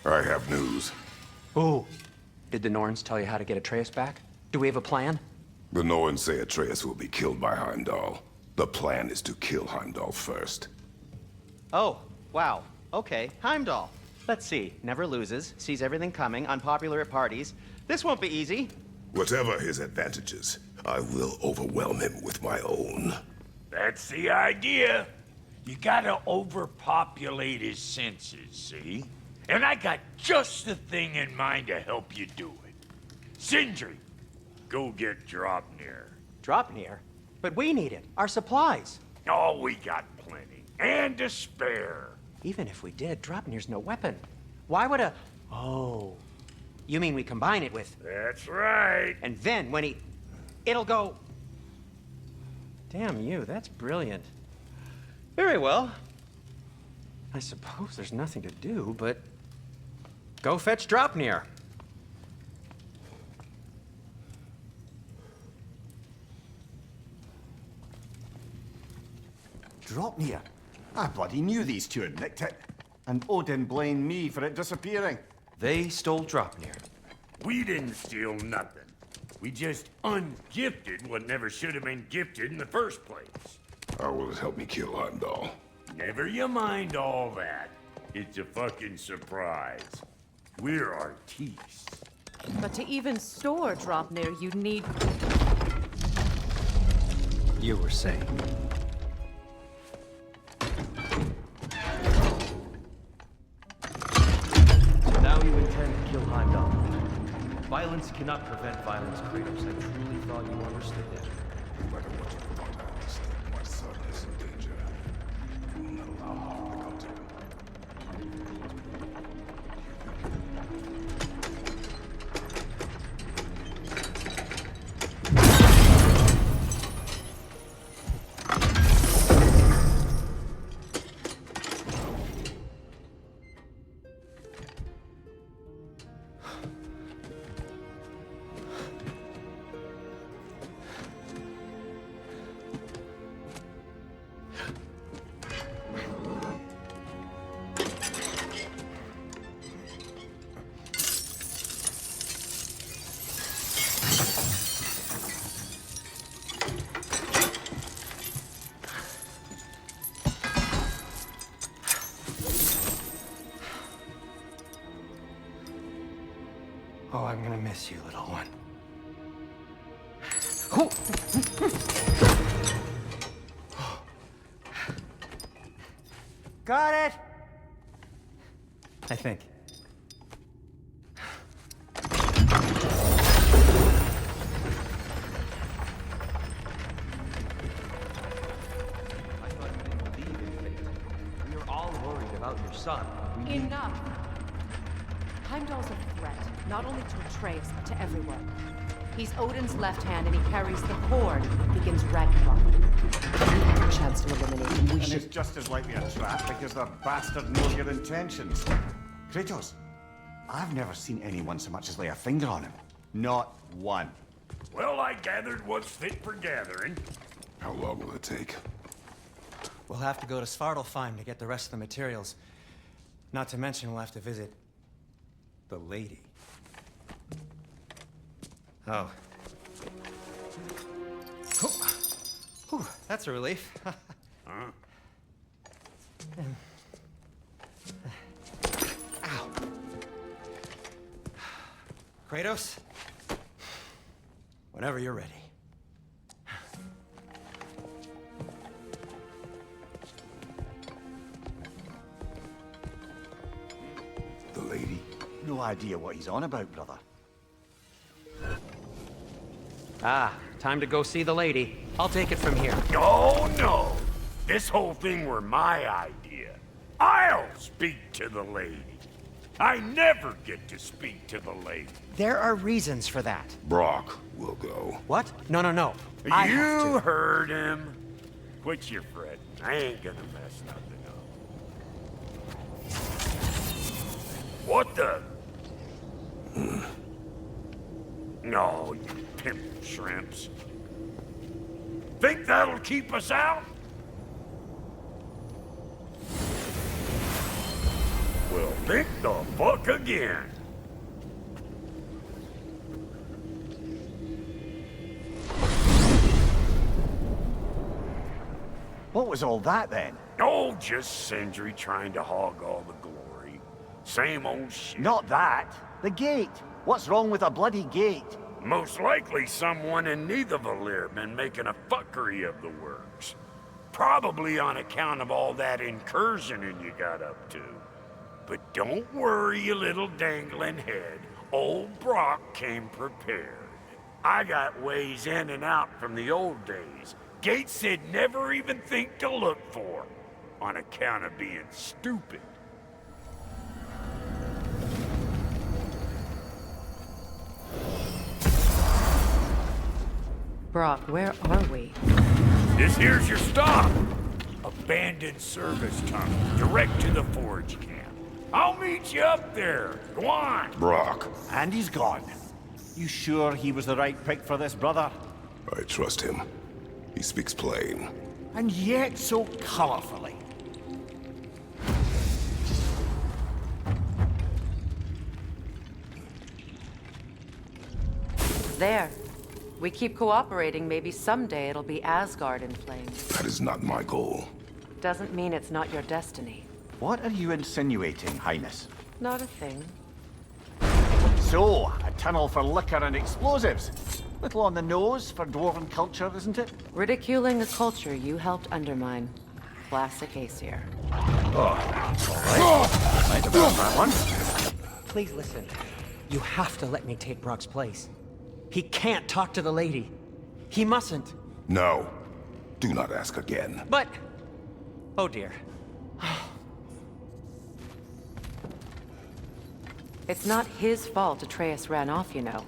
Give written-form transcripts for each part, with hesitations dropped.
I have news. Ooh. Did the Norns tell you how to get Atreus back? Do we have a plan? The Norns say Atreus will be killed by Heimdall. The plan is to kill Heimdall first. Oh, wow. Okay, Heimdall. Let's see. Never loses, sees everything coming, unpopular at parties. This won't be easy. Whatever his advantages, I will overwhelm him with my own. That's the idea. You gotta overpopulate his senses, see? And I got just the thing in mind to help you do it. Sindri, go get Draupnir. Draupnir? But we need it. Our supplies. Oh, we got plenty. And to spare. Even if we did, Draupnir's no weapon. Why would a... Oh. You mean we combine it with... That's right. And then when he... It'll go... Damn you, that's brilliant. Very well. I suppose there's nothing to do, but... Go fetch Draupnir. Draupnir? I bloody knew these two had nicked it. And Odin blamed me for it disappearing. They stole Draupnir. We didn't steal nothing. We just ungifted what never should have been gifted in the first place. How will it help me kill Heimdall? Never you mind all that. It's a fucking surprise. We're artistes. But to even store Draupnir, you'd need... You were saying... So now you intend to kill Heimdall. Violence cannot prevent violence, Kratos. I truly thought you understood that. No matter what you thought I understood, my son is in danger. You will not allow harm to come to him. Oh, I'm gonna miss you, little one. Got it! I think. I thought you didn't believe in fate. We were all worried about your son. Enough! Heimdall's a threat, not only to Atreus, but to everyone. He's Odin's left hand, and he carries the Horde that begins Ragnarok. We have a chance to eliminate him. We And should... it's just as likely a trap because the bastard knows your intentions. Kratos, I've never seen anyone so much as lay a finger on him. Not one. Well, I gathered what's fit for gathering. How long will it take? We'll have to go to Svartalfheim to get the rest of the materials. Not to mention we'll have to visit... the lady. Oh. Whew, that's a relief. Huh? Ow. Kratos? Whenever you're ready. The lady? No idea what he's on about, brother. Ah, time to go see the lady. I'll take it from here. Oh, no. This whole thing were my idea. I'll speak to the lady. I never get to speak to the lady. There are reasons for that. Brock will go. What? No, no, no. I have You to. heard him. Quit your fretting. I ain't gonna mess nothing up. What the? No, you pimp shrimps. Think that'll keep us out? Well, Think the fuck again. What was all that then? Oh, just Sindri trying to hog all the glory. Same old shit. Not that. The gate. What's wrong with a bloody gate? Most likely someone in Neithervalir been making a fuckery of the works. Probably on account of all that incursioning you got up to. But don't worry, you little dangling head. Old Brock came prepared. I got ways in and out from the old days. Gates he'd never even think to look for, on account of being stupid. Brock, where are we? This here's your stop. Abandoned service tunnel, direct to the forge camp. I'll meet you up there. Go on. Brock, And he's gone. You sure he was the right pick for this, brother? I trust him. He speaks plain. And yet so colorfully. There. We keep cooperating, maybe someday it'll be Asgard in flames. That is not my goal. Doesn't mean it's not your destiny. What are you insinuating, Highness? Not a thing. So, a tunnel for liquor and explosives. Little on the nose for dwarven culture, isn't it? Ridiculing a culture you helped undermine. Classic Aesir. Right about that one. Please listen. You have to let me take Brock's place. He can't talk to the lady. He mustn't. No. Do not ask again. But... Oh dear. It's not his fault Atreus ran off, you know.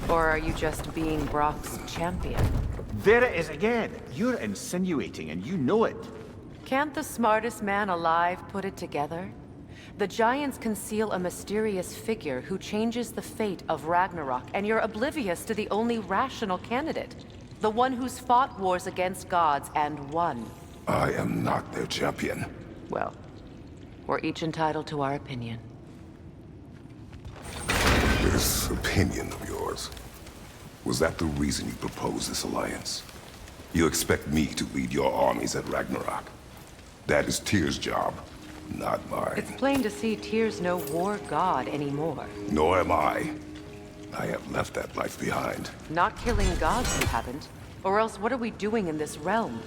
Or are you just being Brock's champion? There it is again. You're insinuating and you know it. Can't the smartest man alive put it together? The Giants conceal a mysterious figure who changes the fate of Ragnarok, and you're oblivious to the only rational candidate. The one who's fought wars against gods and won. I am not their champion. Well, we're each entitled to our opinion. This opinion of yours, was that the reason you proposed this alliance? You expect me to lead your armies at Ragnarok? That is Tyr's job, not mine. It's plain to see Tyr's no war god anymore. Nor am I. I have left that life behind. Not killing gods, you haven't. Or else what are we doing in this realm?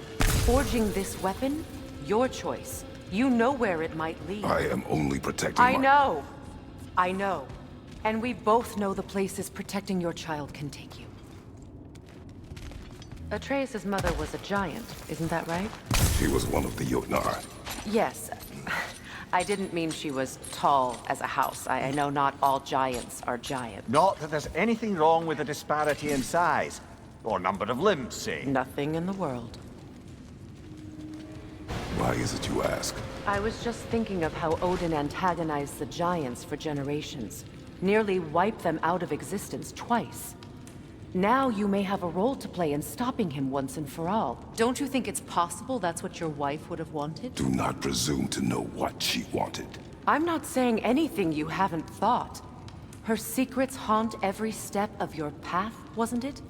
Forging this weapon? Your choice. You know where it might lead. I am only protecting I my... know. I know. And we both know the places protecting your child can take you. Atreus' mother was a giant, isn't that right? She was one of the Jotnar. Yes. I didn't mean she was tall as a house. I know not all giants are giant. Not that there's anything wrong with the disparity in size. Or number of limbs, say. Nothing in the world. Why is it you ask? I was just thinking of how Odin antagonized the giants for generations. Nearly wiped them out of existence twice. Now you may have a role to play in stopping him once and for all. Don't you think it's possible that's what your wife would have wanted? Do not presume to know what she wanted. I'm not saying anything you haven't thought. Her secrets haunt every step of your path, wasn't it?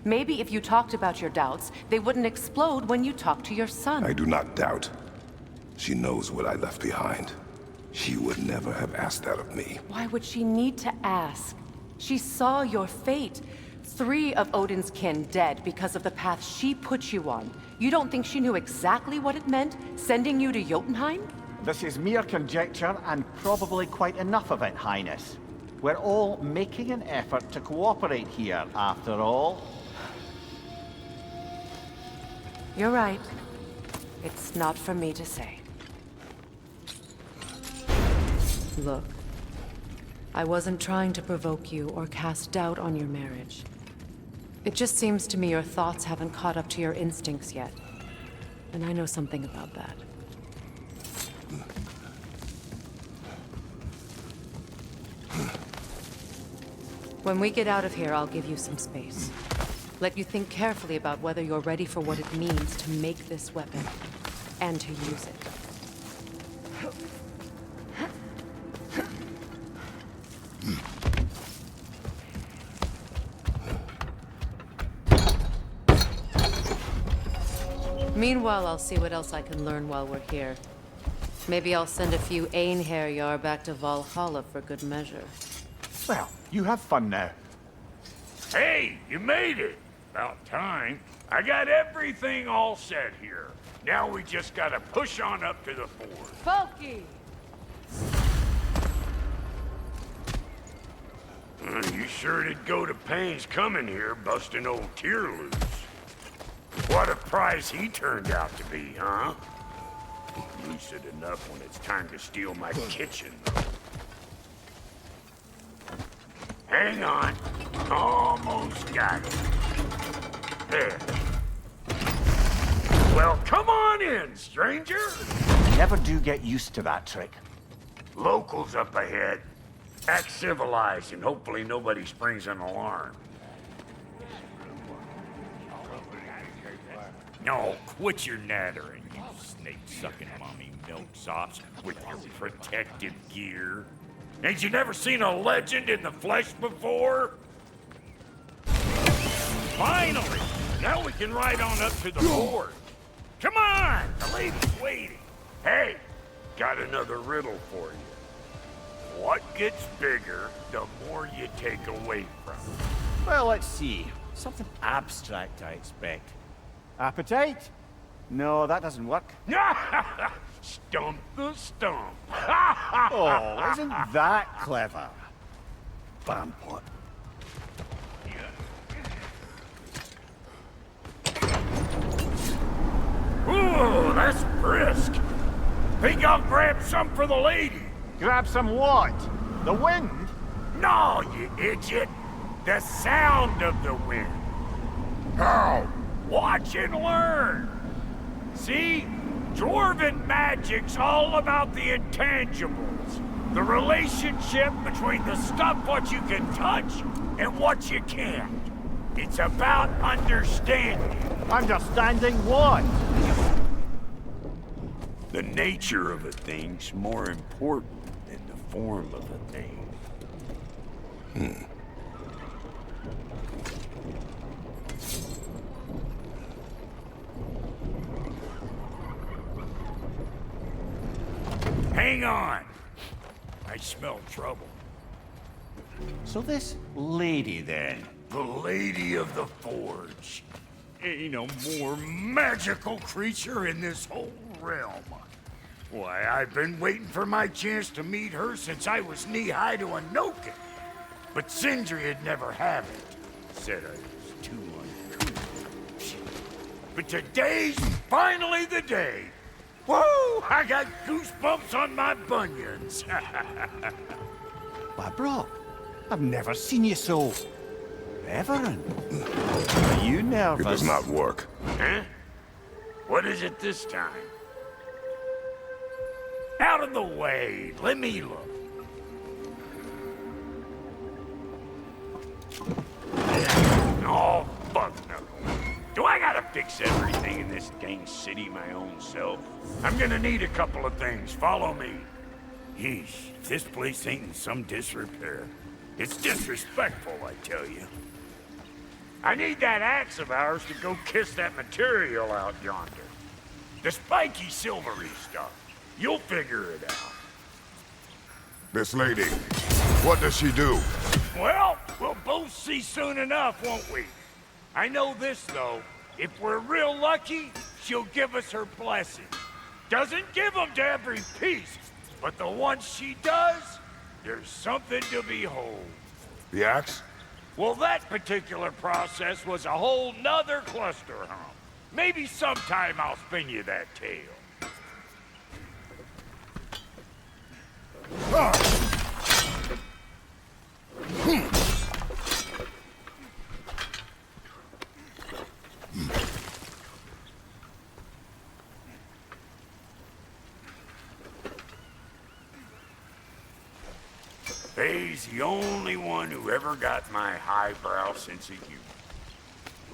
Maybe if you talked about your doubts, they wouldn't explode when you talked to your son. I do not doubt. She knows what I left behind. She would never have asked that of me. Why would she need to ask? She saw your fate. 3 of Odin's kin dead because of the path she put you on. You don't think she knew exactly what it meant, sending you to Jotunheim? This is mere conjecture, and probably quite enough of it, Highness. We're all making an effort to cooperate here, after all. You're right. It's not for me to say. Look, I wasn't trying to provoke you or cast doubt on your marriage. It just seems to me your thoughts haven't caught up to your instincts yet. And I know something about that. When we get out of here, I'll give you some space. Let you think carefully about whether you're ready for what it means to make this weapon, and to use it. Meanwhile, I'll see what else I can learn while we're here. Maybe I'll send a few Einherjar back to Valhalla for good measure. Well, you have fun now. Hey, you made it! About time. I got everything all set here. Now we just gotta push on up to the ford. Folky! You sure did go to pains coming here, busting old Tyr loose. What a prize he turned out to be, huh? Lucid enough when it's time to steal my kitchen, though. Hang on. Almost got it. There. Well, come on in, stranger. Never do get used to that trick. Locals up ahead. Act civilized and hopefully nobody springs an alarm. No, quit your nattering, you snake-sucking mommy milksops with your protective gear. Ain't you never seen a legend in the flesh before? Finally! Now we can ride on up to the fort. Come on! The lady's waiting. Hey, got another riddle for you. What gets bigger, the more you take away from it? Well, let's see. Something abstract, I expect. Appetite? No, that doesn't work. Stump the stump. Oh, isn't that clever? Bampot. Ooh, that's brisk. Think I'll grab some for the lady. Grab some what? The wind? No, you idiot. The sound of the wind. How? Watch and learn. See? Dwarven magic's all about the intangibles. The relationship between the stuff what you can touch and what you can't. It's about understanding. Understanding what? The nature of a thing's more important than the form of a thing. Hang on. I smell trouble. So this lady, then? The Lady of the Forge. Ain't a more magical creature in this whole realm. Why, I've been waiting for my chance to meet her since I was knee-high to a Noken. But Sindri had never had it. Said I was too uncouth. But today's finally the day. Woo! I got goosebumps on my bunions. Why, bro, I've never seen you so... reverent. Are you nervous? It does not work. Huh? What is it this time? Out of the way. Let me look. Oh, fuck no. Do I gotta fix everything in this dang city my own self? I'm gonna need a couple of things. Follow me. Yeesh, if this place ain't in some disrepair. It's disrespectful, I tell you. I need that axe of ours to go kiss that material out yonder. The spiky silvery stuff. You'll figure it out. This lady, what does she do? Well, we'll both see soon enough, won't we? I know this, though. If we're real lucky, she'll give us her blessing. Doesn't give them to every piece, but the ones she does, there's something to behold. The axe? Well, that particular process was a whole nother cluster hump. Maybe sometime I'll spin you that tale. Faye's the only one who ever got my highbrow sense of humor.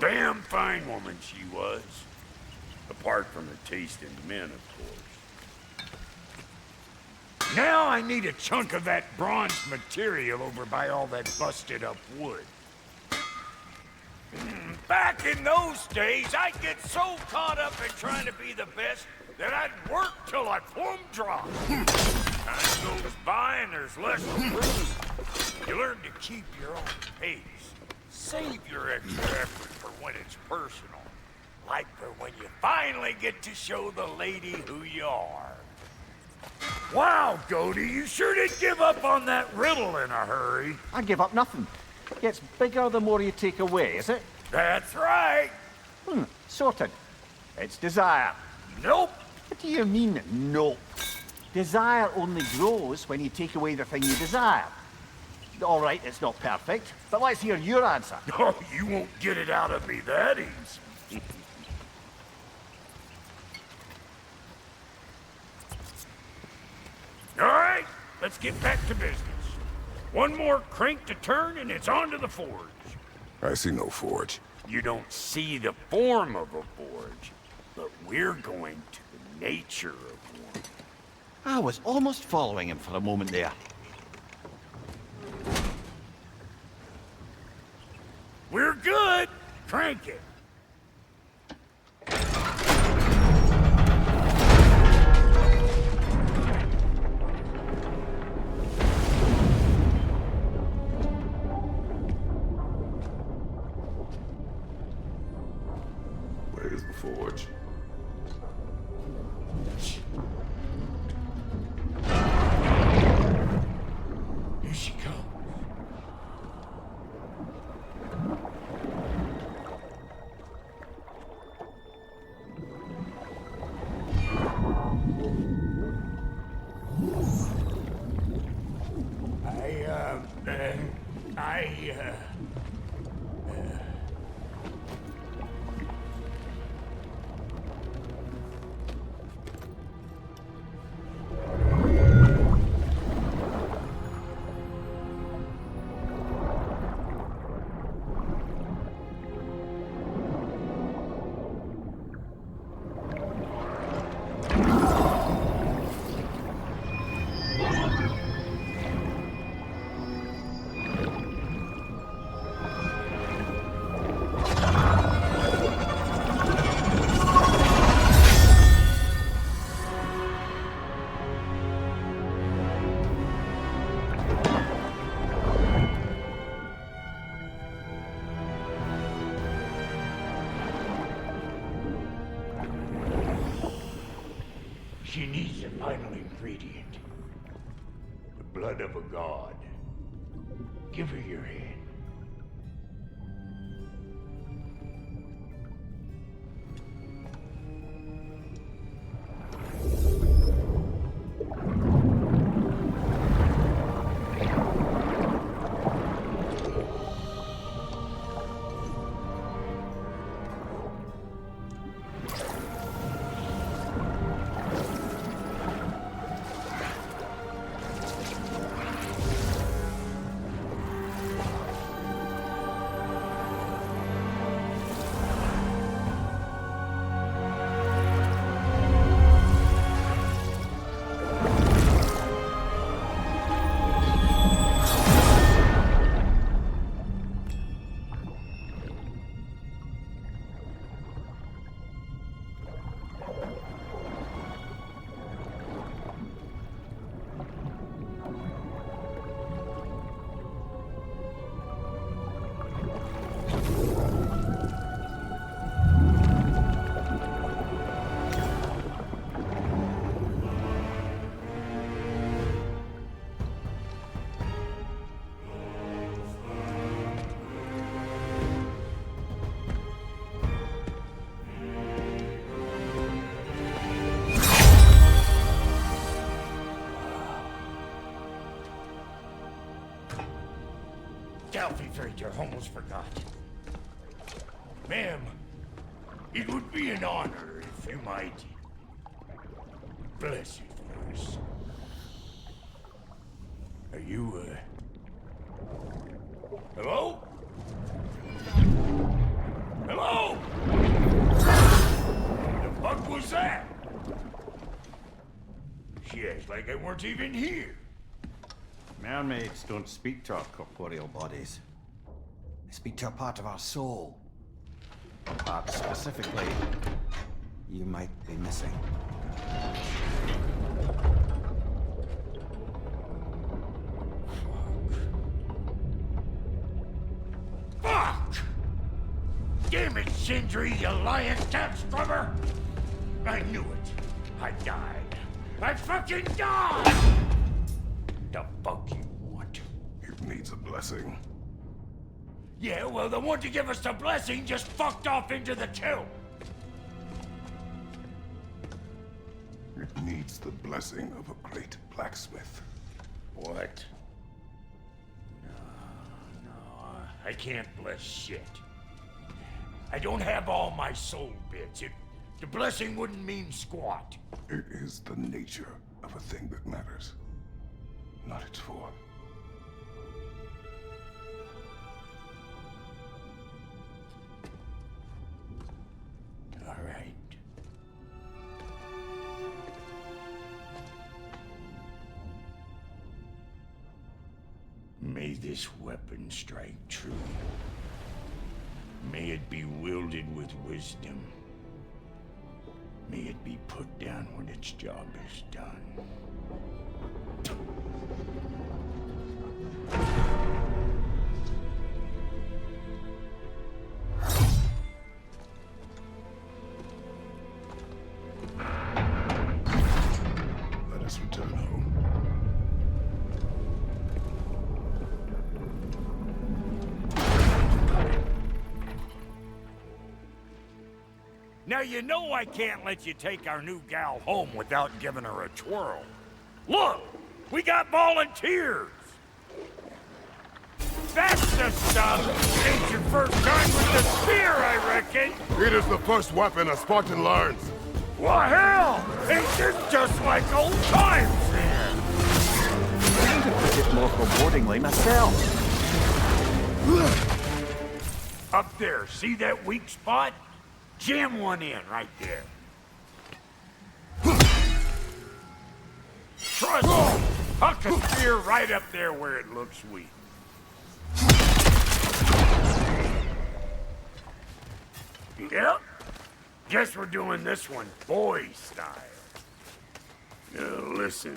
Damn fine woman she was. Apart from her taste in men, of course. Now I need a chunk of that bronze material over by all that busted up wood. Back in those days, I'd get so caught up in trying to be the best that I'd work till I plumb dry. Time goes by and there's less room. You learn to keep your own pace. Save your extra effort for when it's personal. Like for when you finally get to show the lady who you are. Wow, Goldie, you sure did give up on that riddle in a hurry. I give up nothing. Gets bigger the more you take away, is it? That's right. Sorted. It's desire. Nope. What do you mean, no? Desire only grows when you take away the thing you desire. All right, it's not perfect, but let's hear your answer. Oh, you won't get it out of me that easy. All right, let's get back to business. One more crank to turn and it's on to the forge. I see no forge. You don't see the form of a forge, but we're going to the nature of one. I was almost following him for a moment there. We're good. Crank it. Where's the forge? Here she comes. She needs the final ingredient. The blood of a god. Give her your hand. Delphi Frater almost forgot. Ma'am, it would be an honor if you might bless it for us. Are you, hello? Hello? The fuck was that? She acts like I weren't even here. Mermaids don't speak to our corporeal bodies. They speak to a part of our soul. Specifically, you might be missing. Fuck! Damn it, Sindri, you lying tax scrubber! I knew it. I died. I fucking died! The fuck you want? It needs a blessing. Yeah, well, the one to give us the blessing just fucked off into the tomb. It needs the blessing of a great blacksmith. What? No, I can't bless shit. I don't have all my soul bits. The blessing wouldn't mean squat. It is the nature of a thing that matters, not its form. All right. May this weapon strike true. May it be wielded with wisdom. May it be put down when its job is done. Let us return home. Now you know I can't let you take our new gal home without giving her a twirl. Look! We got volunteers! That's the stuff! Ain't your first time with the spear, I reckon! It is the first weapon a Spartan learns. Well, hell! Ain't this just like old times then? I could put it more forebodingly myself. Up there, see that weak spot? Jam one in right there. Trust me, huck a spear right up there where it looks weak. Yep. Guess we're doing this one boy style. Listen,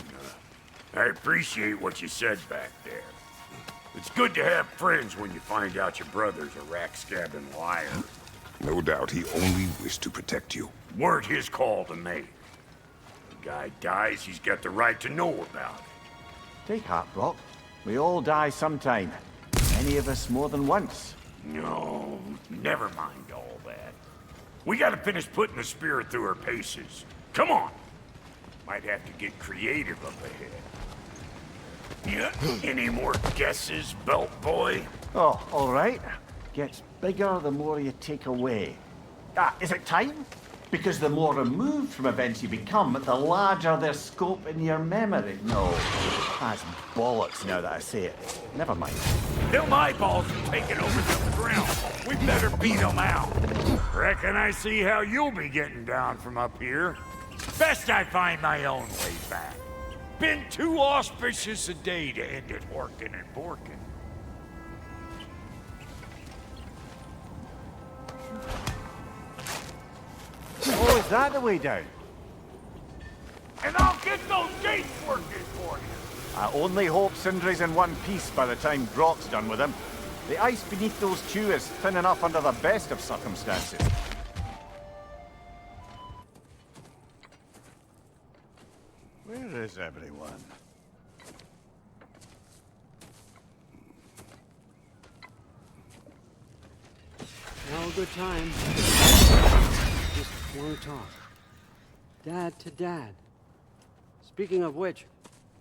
I appreciate what you said back there. It's good to have friends when you find out your brother's a rack-scabbing liar. No doubt he only wished to protect you. Weren't his call to make. The guy dies, he's got the right to know about it. Take heart, Brock. We all die sometime. Many of us more than once. No, never mind all that. We gotta finish putting the spirit through her paces. Come on. Might have to get creative up ahead. Yeah, any more guesses, belt boy? Oh, all right. Gets bigger the more you take away. Is it time? Because the more removed from events you become, the larger their scope in your memory. No, that's bollocks now that I say it. Never mind. Them eyeballs are taking over the ground. We better beat them out. Reckon I see how you'll be getting down from up here. Best I find my own way back. Been too auspicious a day to end it working and borking. Oh, is that the way down? And I'll get those gates working for you. I only hope Sindri's in one piece by the time Brock's done with him. The ice beneath those two is thin enough under the best of circumstances. Where is everyone? No good time. Just want to talk. Dad to Dad. Speaking of which,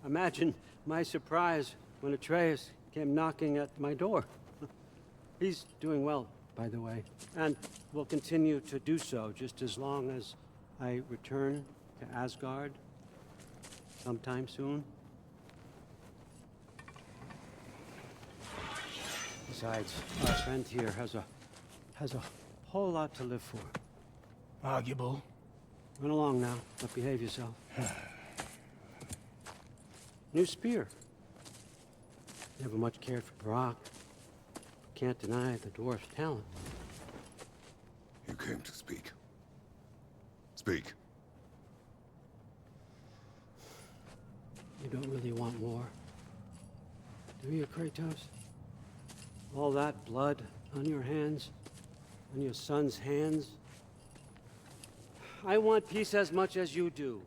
imagine my surprise when Atreus came knocking at my door. He's doing well, by the way, and will continue to do so just as long as I return to Asgard sometime soon. Besides, our friend here has a whole lot to live for. Arguable. Run along now, but behave yourself. New spear. Never much cared for Brock. Can't deny the dwarf's talent. came to speak. Speak. You don't really want war, do you, Kratos? All that blood on your hands, on your son's hands? I want peace as much as you do.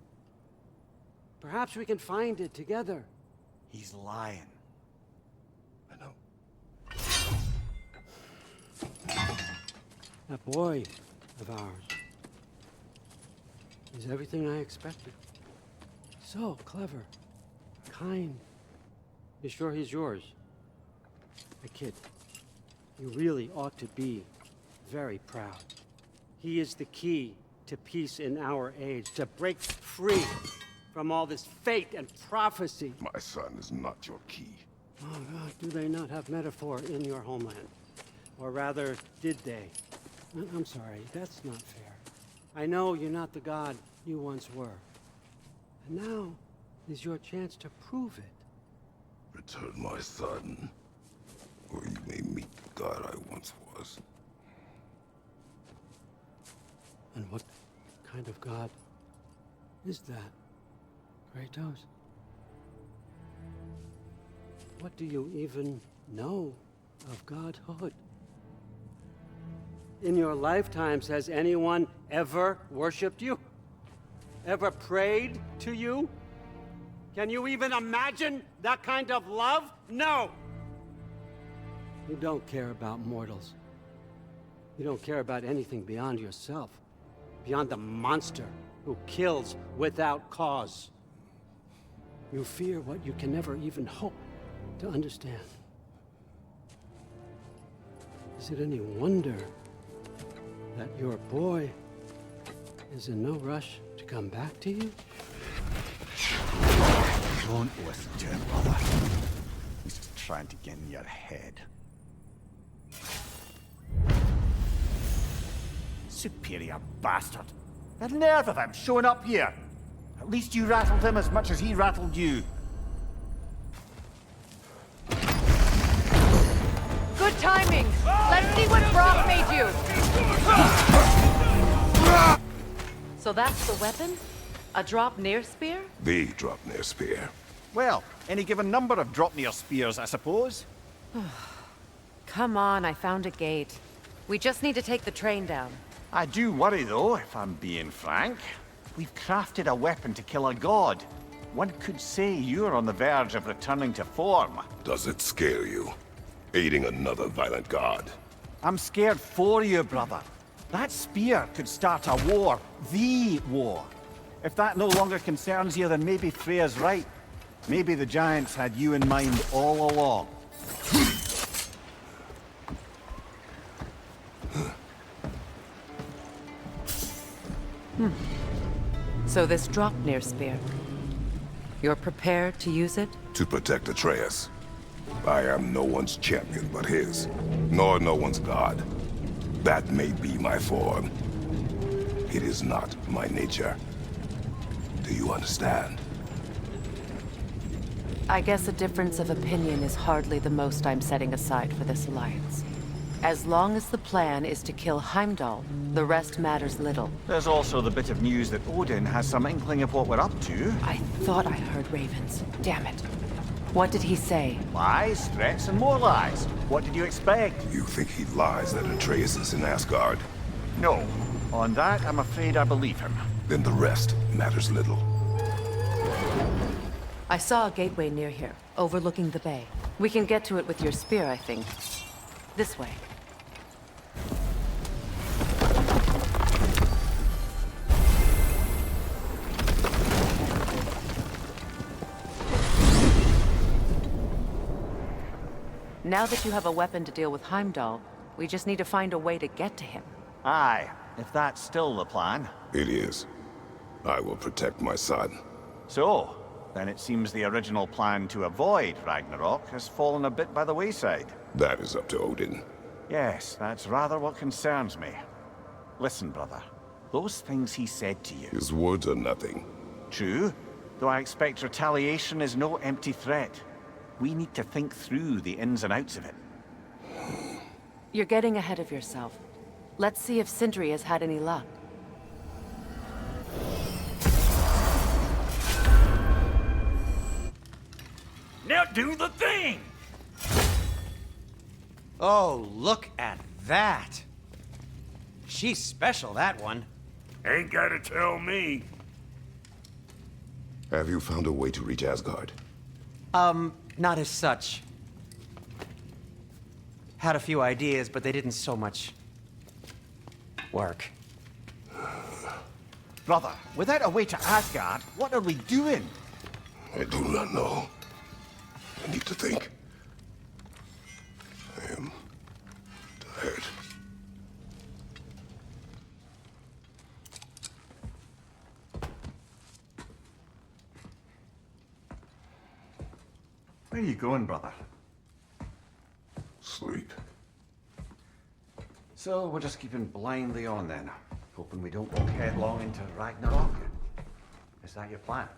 Perhaps we can find it together. He's lying. I know. That boy of ours is everything I expected. So clever, kind. You sure he's yours? A kid. You really ought to be very proud. He is the key to peace in our age, to break free from all this fate and prophecy. My son is not your key. Oh God, do they not have metaphor in your homeland? Or rather, did they? I'm sorry, that's not fair. I know you're not the god you once were. And now is your chance to prove it. Return my son, or you may meet the god I once was. And what kind of god is that, Kratos? What do you even know of godhood? In your lifetimes, has anyone ever worshipped you? Ever prayed to you? Can you even imagine that kind of love? No! You don't care about mortals. You don't care about anything beyond yourself. Beyond the monster who kills without cause. You fear what you can never even hope to understand. Is it any wonder that your boy is in no rush to come back to you? Don't listen to him, brother. He's just trying to get in your head. Superior bastard. The nerve of him showing up here. At least you rattled him as much as he rattled you. Good timing! Let's see what Brock made you! So that's the weapon? A drop-near spear? The drop-near spear. Well, any given number of drop-near spears, I suppose. Come on, I found a gate. We just need to take the train down. I do worry, though, if I'm being frank. We've crafted a weapon to kill a god. One could say you're on the verge of returning to form. Does it scare you? Aiding another violent god? I'm scared for you, brother. That spear could start a war. The war. If that no longer concerns you, then maybe Freya's right. Maybe the Giants had you in mind all along. So this drop-near spear. You're prepared to use it? To protect Atreus. I am no one's champion but his, nor no one's god. That may be my form. It is not my nature. Do you understand? I guess a difference of opinion is hardly the most I'm setting aside for this alliance. As long as the plan is to kill Heimdall, the rest matters little. There's also the bit of news that Odin has some inkling of what we're up to. I thought I heard ravens. Damn it. What did he say? Lies, threats, and more lies. What did you expect? You think he lies that Atreus is in Asgard? No. On that, I'm afraid I believe him. Then the rest matters little. I saw a gateway near here, overlooking the bay. We can get to it with your spear, I think. This way. Now that you have a weapon to deal with Heimdall, we just need to find a way to get to him. Aye, if that's still the plan. It is. I will protect my son. So, then it seems the original plan to avoid Ragnarok has fallen a bit by the wayside. That is up to Odin. Yes, that's rather what concerns me. Listen, brother. Those things he said to you. His words are nothing. True, though I expect retaliation is no empty threat. We need to think through the ins and outs of it. You're getting ahead of yourself. Let's see if Sindri has had any luck. Now do the thing! Oh, look at that! She's special, that one. Ain't gotta tell me. Have you found a way to reach Asgard? Not as such. Had a few ideas, but they didn't so much work. Brother, without a way to Asgard, what are we doing? I do not know. I need to think. I am tired. Where are you going, brother? Sleep. So we're just keeping blindly on then, hoping we don't walk headlong into Ragnarok. Is that your plan?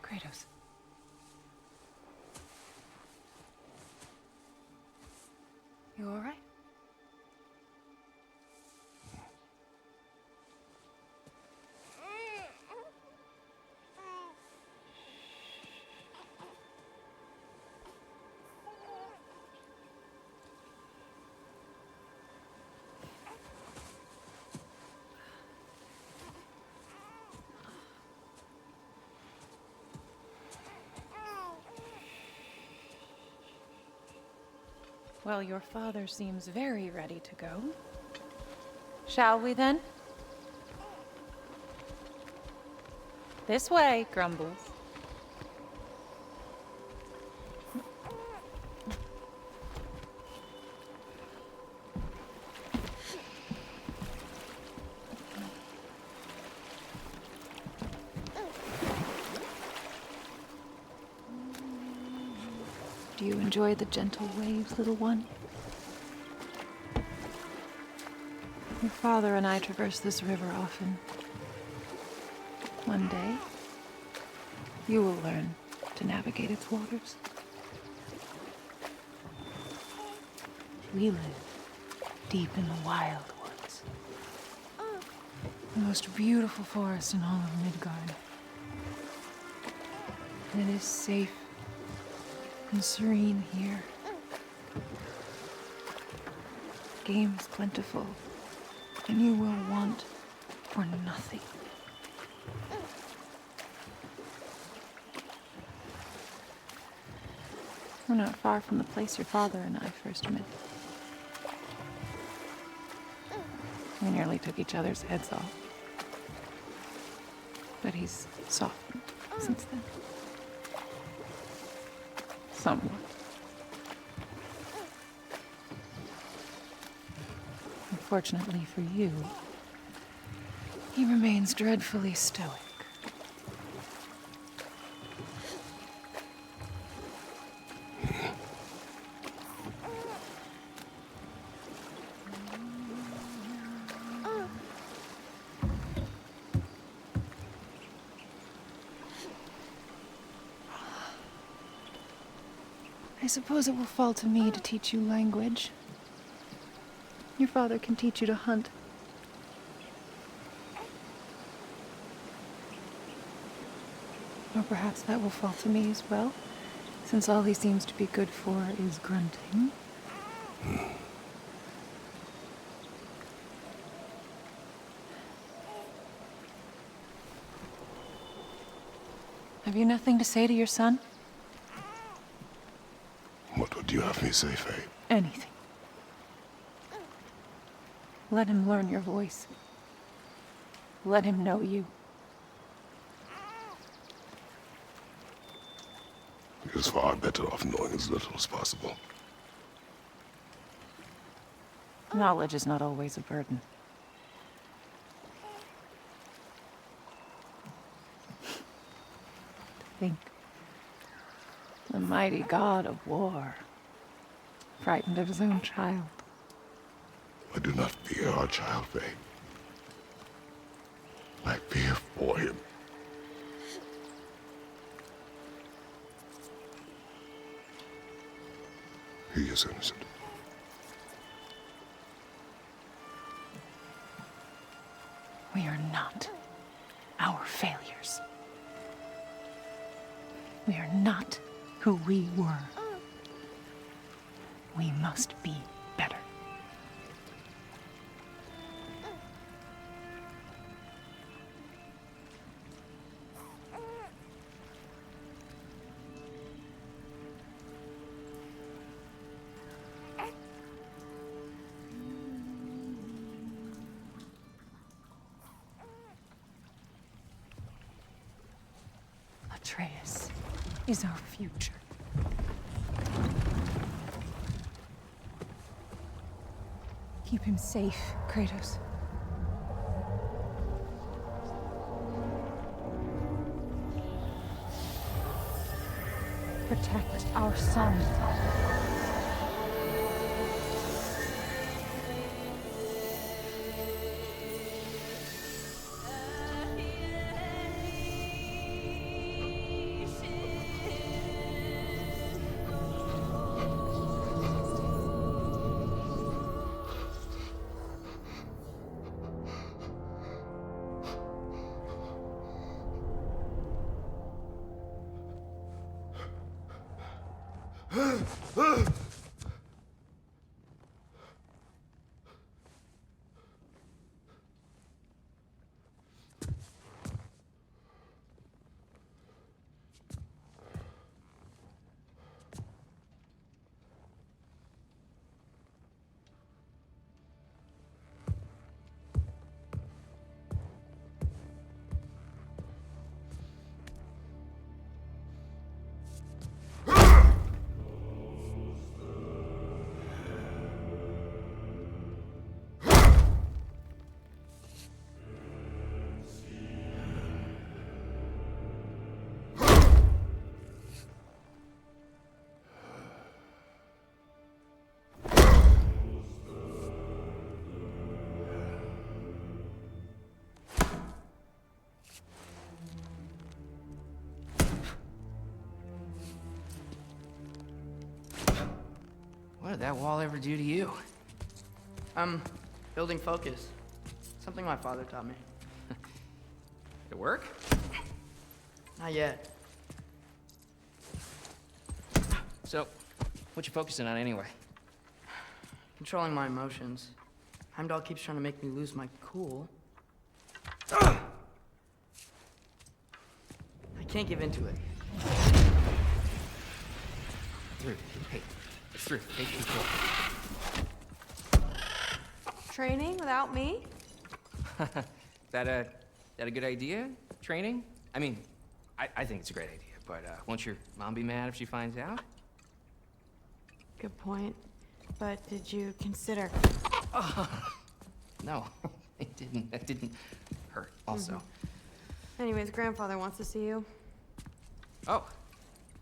Kratos. You all right? Well, your father seems very ready to go. Shall we then? This way, Grumbles. Do you enjoy the gentle waves, little one? Your father and I traverse this river often. One day, you will learn to navigate its waters. We live deep in the wild woods. The most beautiful forest in all of Midgard. And it is safe and serene here. Game is plentiful, and you will want for nothing. We're not far from the place your father and I first met. We nearly took each other's heads off. But he's softened since then. Somewhat. Unfortunately for you, he remains dreadfully stoic. I suppose it will fall to me to teach you language. Your father can teach you to hunt. Or perhaps that will fall to me as well, since all he seems to be good for is grunting. Have you nothing to say to your son? What would you have me say, Faye? Anything. Let him learn your voice. Let him know you. He is far better off knowing as little as possible. Knowledge is not always a burden. Think. The mighty god of war, frightened of his own child. I do not fear our child, Faye. I fear for him. He is innocent. We are not our failures. We are not who we were. We must be better. Atreus is our future. Keep him safe, Kratos. Protect our son. did that wall ever do to you? Building focus. Something my father taught me. Did it work? Not yet. So, what you focusing on anyway? Controlling my emotions. Heimdall keeps trying to make me lose my cool. I can't give into it. Through. Hey, it's through. Hey, hey. Training without me? That a good idea? Training? I mean, I think it's a great idea, but won't your mom be mad if she finds out? Good point. But did you consider... No, it didn't. That didn't hurt, also. Anyways, grandfather wants to see you. Oh,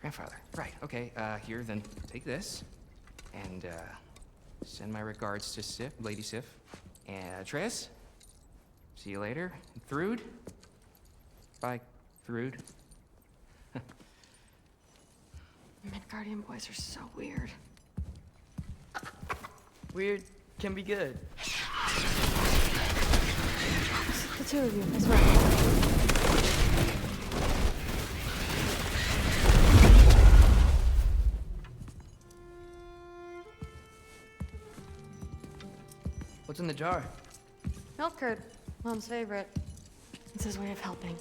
grandfather. Right, okay. Here, then take this. And, send my regards to Sif, Lady Sif. And, Tris. See you later. Thrud. Bye, Thrud. Midgardian boys are so weird. Weird can be good. The two of you, I swear. What's in the jar? Milk curd, Mom's favorite. It's his way of helping.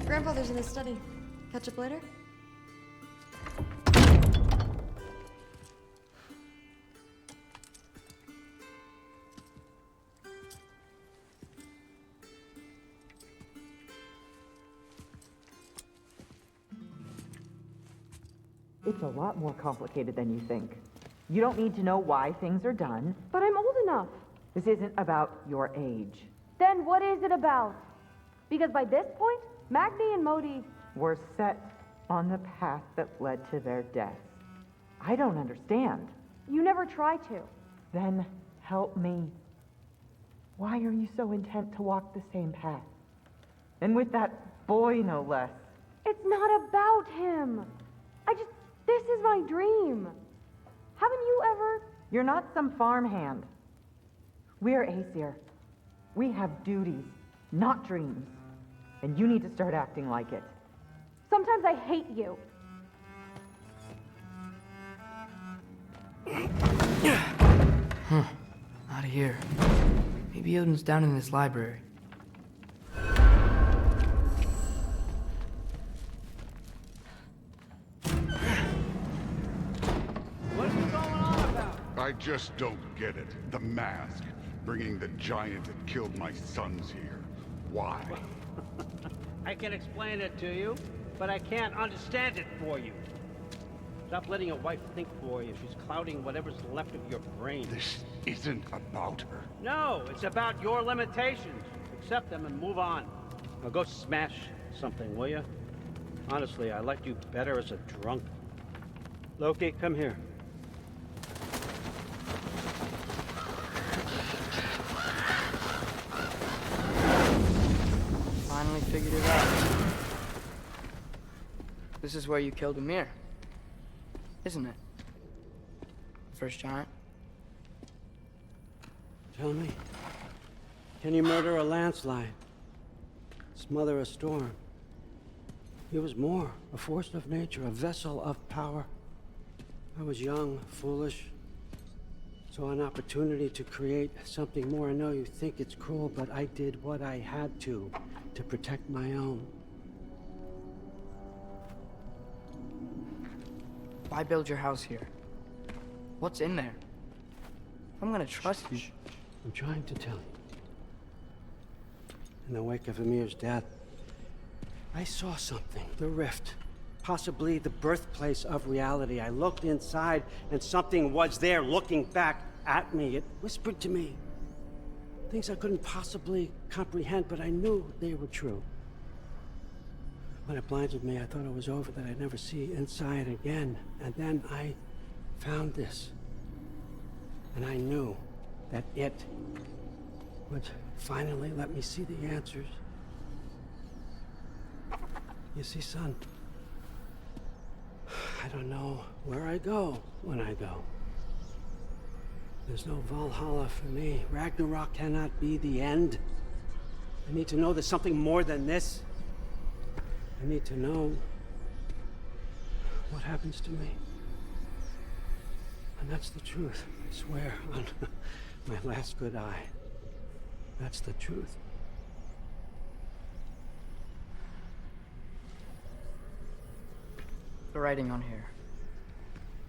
Grandfather's in his study. Catch up later? It's a lot more complicated than you think. You don't need to know why things are done. But I'm old enough. This isn't about your age. Then what is it about? Because by this point, Magni and Modi... We're set on the path that led to their deaths. I don't understand. You never try to. Then help me. Why are you so intent to walk the same path? And with that boy, no less. It's not about him. This is my dream. Haven't you ever... You're not some farmhand. We're Aesir. We have duties, not dreams. And you need to start acting like it. Sometimes I hate you. Out of here. Maybe Odin's down in this library. I just don't get it. The mask. Bringing the giant that killed my sons here. Why? I can explain it to you, but I can't understand it for you. Stop letting your wife think for you. She's clouding whatever's left of your brain. This isn't about her. No, it's about your limitations. Accept them and move on. Now go smash something, will you? Honestly, I liked you better as a drunk. Loki, come here. Finally figured it out. This is where you killed Ymir, isn't it? First giant. Tell me, can you murder a landslide? Smother a storm? He was more, a force of nature, a vessel of power. I was young, foolish, saw an opportunity to create something more. I know you think it's cruel, but I did what I had to protect my own. Why build your house here? What's in there? I'm gonna trust you. I'm trying to tell you. In the wake of Ymir's death, I saw something. The rift. Possibly the birthplace of reality. I looked inside, and something was there looking back at me. It whispered to me things I couldn't possibly comprehend, but I knew they were true. When it blinded me, I thought it was over, that I'd never see inside again. And then I found this. And I knew that it would finally let me see the answers. You see, son, I don't know where I go when I go. There's no Valhalla for me. Ragnarok cannot be the end. I need to know there's something more than this. I need to know what happens to me. And that's the truth, I swear, on my last good eye. That's the truth. The writing on here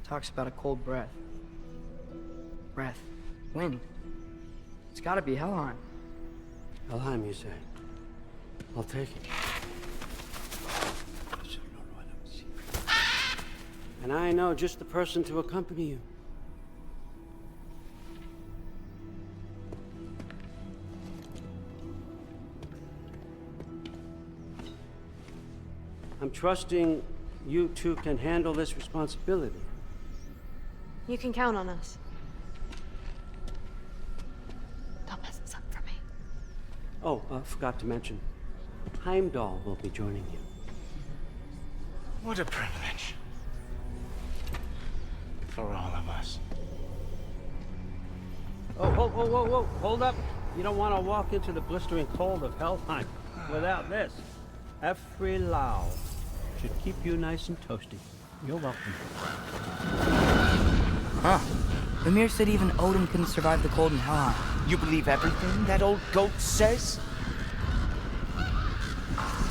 talks about a cold breath. Breath. Wind. It's gotta be Helheim. Helheim, you say? I'll take it. And I know just the person to accompany you. I'm trusting you two can handle this responsibility. You can count on us. Don't mess this up for me. Oh, forgot to mention. Heimdall will be joining you. What a privilege. For all of us. Oh, whoa, whoa, whoa, whoa, hold up. You don't want to walk into the blistering cold of Helheim without this. Selalu should keep you nice and toasty. You're welcome. Huh. Mimir said even Odin couldn't survive the cold in Helheim. You believe everything that old goat says?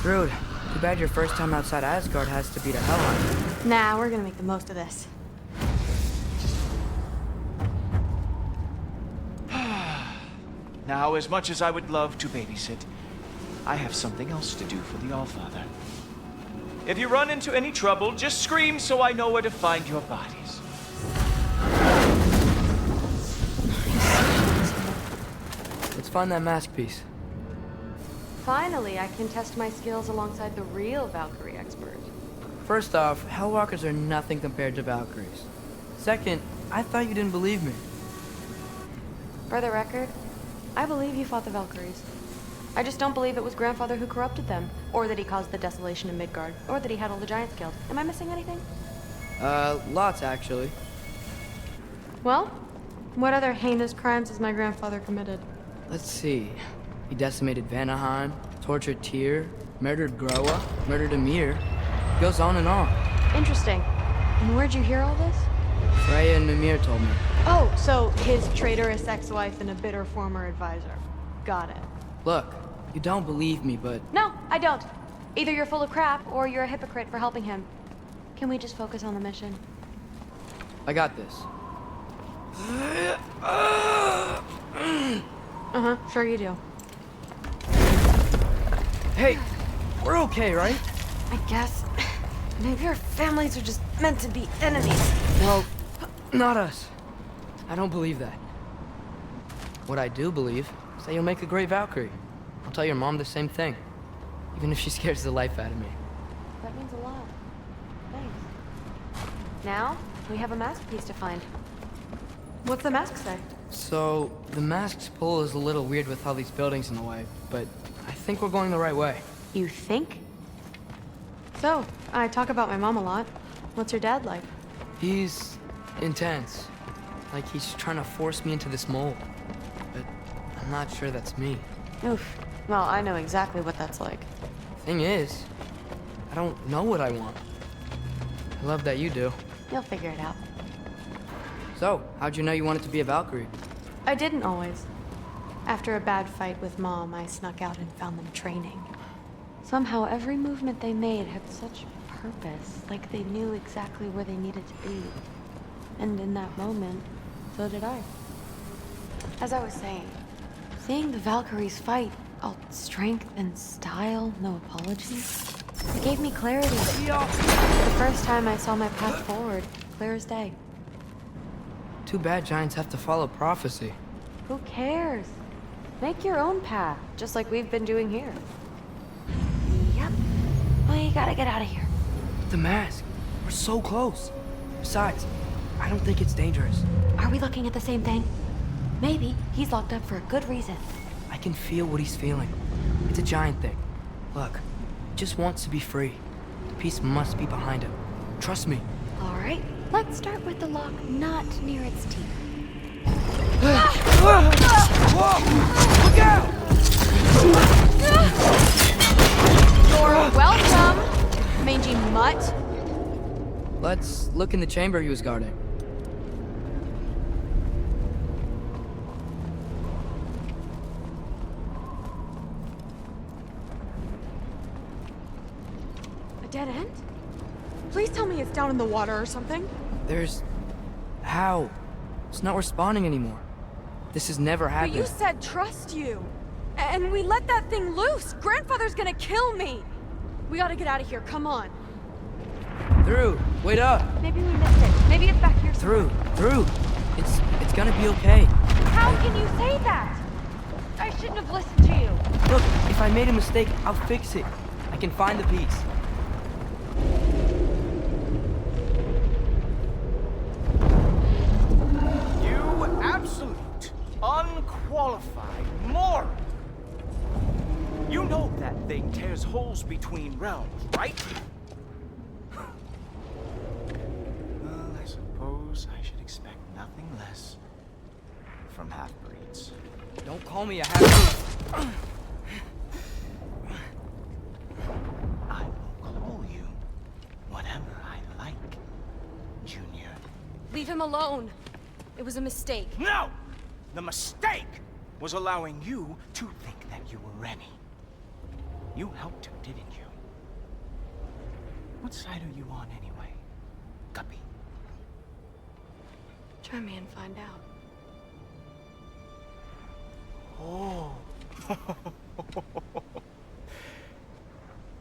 Rude. Too bad your first time outside Asgard has to be to Helheim. Nah, we're gonna make the most of this. Now, as much as I would love to babysit, I have something else to do for the Allfather. If you run into any trouble, just scream so I know where to find your bodies. Let's find that mask piece. Finally, I can test my skills alongside the real Valkyrie expert. First off, Hellwalkers are nothing compared to Valkyries. Second, I thought you didn't believe me. For the record, I believe you fought the Valkyries. I just don't believe it was Grandfather who corrupted them, or that he caused the desolation in Midgard, or that he had all the giants killed. Am I missing anything? Lots actually. Well, what other heinous crimes has my grandfather committed? Let's see. He decimated Vanaheim, tortured Tyr, murdered Groa, murdered Ymir. Goes on and on. Interesting. And where'd you hear all this? Freya and Mimir told me. Oh, so his traitorous ex-wife and a bitter former advisor. Got it. Look, you don't believe me, but... No, I don't. Either you're full of crap, or you're a hypocrite for helping him. Can we just focus on the mission? I got this. Uh-huh, sure you do. Hey, we're okay, right? I guess. Maybe our families are just meant to be enemies. Well, not us. I don't believe that. What I do believe is that you'll make a great Valkyrie. I'll tell your mom the same thing, even if she scares the life out of me. That means a lot. Thanks. Now, we have a mask piece to find. What's the mask say? So, the mask's pull is a little weird with all these buildings in the way, but I think we're going the right way. You think? So, I talk about my mom a lot. What's your dad like? He's intense. Like he's trying to force me into this mold. But I'm not sure that's me. Oof. Well, I know exactly what that's like. Thing is, I don't know what I want. I love that you do. You'll figure it out. So, how'd you know you wanted to be a Valkyrie? I didn't always. After a bad fight with Mom, I snuck out and found them training. Somehow, every movement they made had such purpose, like they knew exactly where they needed to be. And in that moment, so did I. As I was saying, seeing the Valkyries fight, all strength and style, no apologies, it gave me clarity. The first time I saw my path forward, clear as day. Too bad giants have to follow prophecy. Who cares? Make your own path, just like we've been doing here. Yep. We gotta get out of here. The mask. We're so close. Besides, I don't think it's dangerous. Are we looking at the same thing? Maybe he's locked up for a good reason. I can feel what he's feeling. It's a giant thing. Look, he just wants to be free. The peace must be behind him. Trust me. All right, let's start with the lock not near its teeth. Look out! You're welcome, mangy mutt. Let's look in the chamber he was guarding. A dead end? Please tell me it's down in the water or something. There's... How? It's not responding anymore. This has never happened. But you said trust you. And we let that thing loose. Grandfather's gonna kill me. We gotta get out of here, come on. Through, wait up. Maybe we missed it. Maybe it's back here Through. It's gonna be okay. How can you say that? I shouldn't have listened to you. Look, if I made a mistake, I'll fix it. I can find the piece. You absolute, unqualified moron! You know that thing tears holes between realms, right? Well, I suppose I should expect nothing less from half-breeds. Don't call me a half-breed. I will call you whatever I like, Junior. Leave him alone. It was a mistake. No! The mistake was allowing you to think that you were ready. You helped him, didn't you? What side are you on anyway, Guppy? Try me and find out. Oh.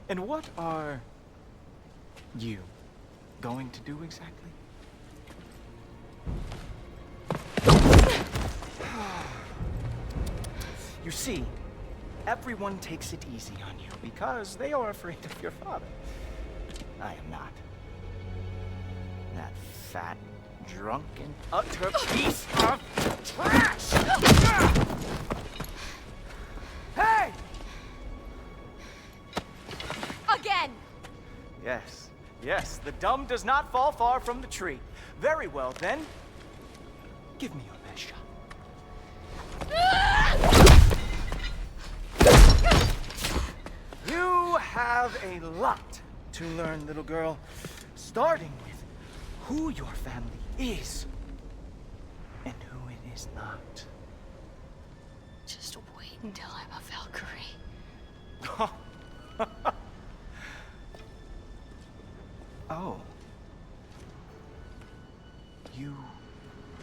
And what are you going to do exactly? You see, everyone takes it easy on you because they are afraid of your father. I am not. That fat, drunken, utter piece of trash! Hey! Again! Yes, the dumb does not fall far from the tree. Very well, then. Give me your best shot. You have a lot to learn, little girl. Starting with who your family is and who it is not. Just wait until I'm a Valkyrie. Oh. You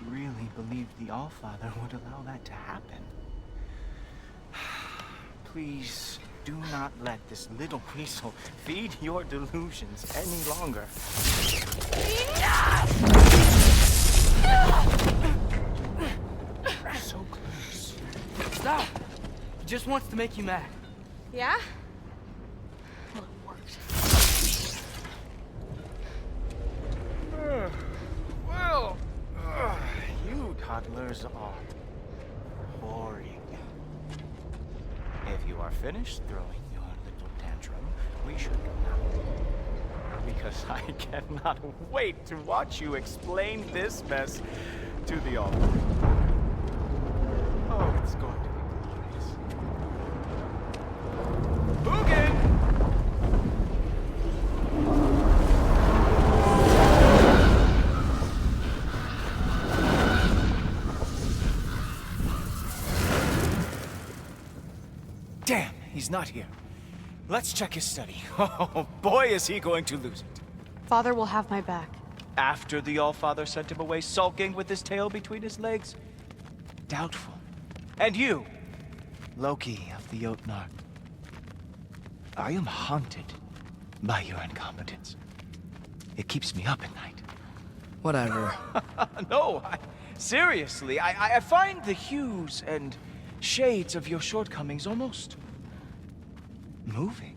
really believed the Allfather would allow that to happen? Please do not let this little weasel feed your delusions any longer. So close. Stop! He just wants to make you mad. Yeah? Well, it worked. Well, you toddlers are boring. If you are finished throwing your little tantrum, we should go now. Because I cannot wait to watch you explain this mess to the Almighty. Oh, it's going to be glorious. Boogan! Damn, he's not here. Let's check his study. Oh, boy, is he going to lose it. Father will have my back. After the Allfather sent him away sulking with his tail between his legs? Doubtful. And you, Loki of the Jotnar. I am haunted by your incompetence. It keeps me up at night. Whatever. No, seriously, I find the hues and shades of your shortcomings almost moving.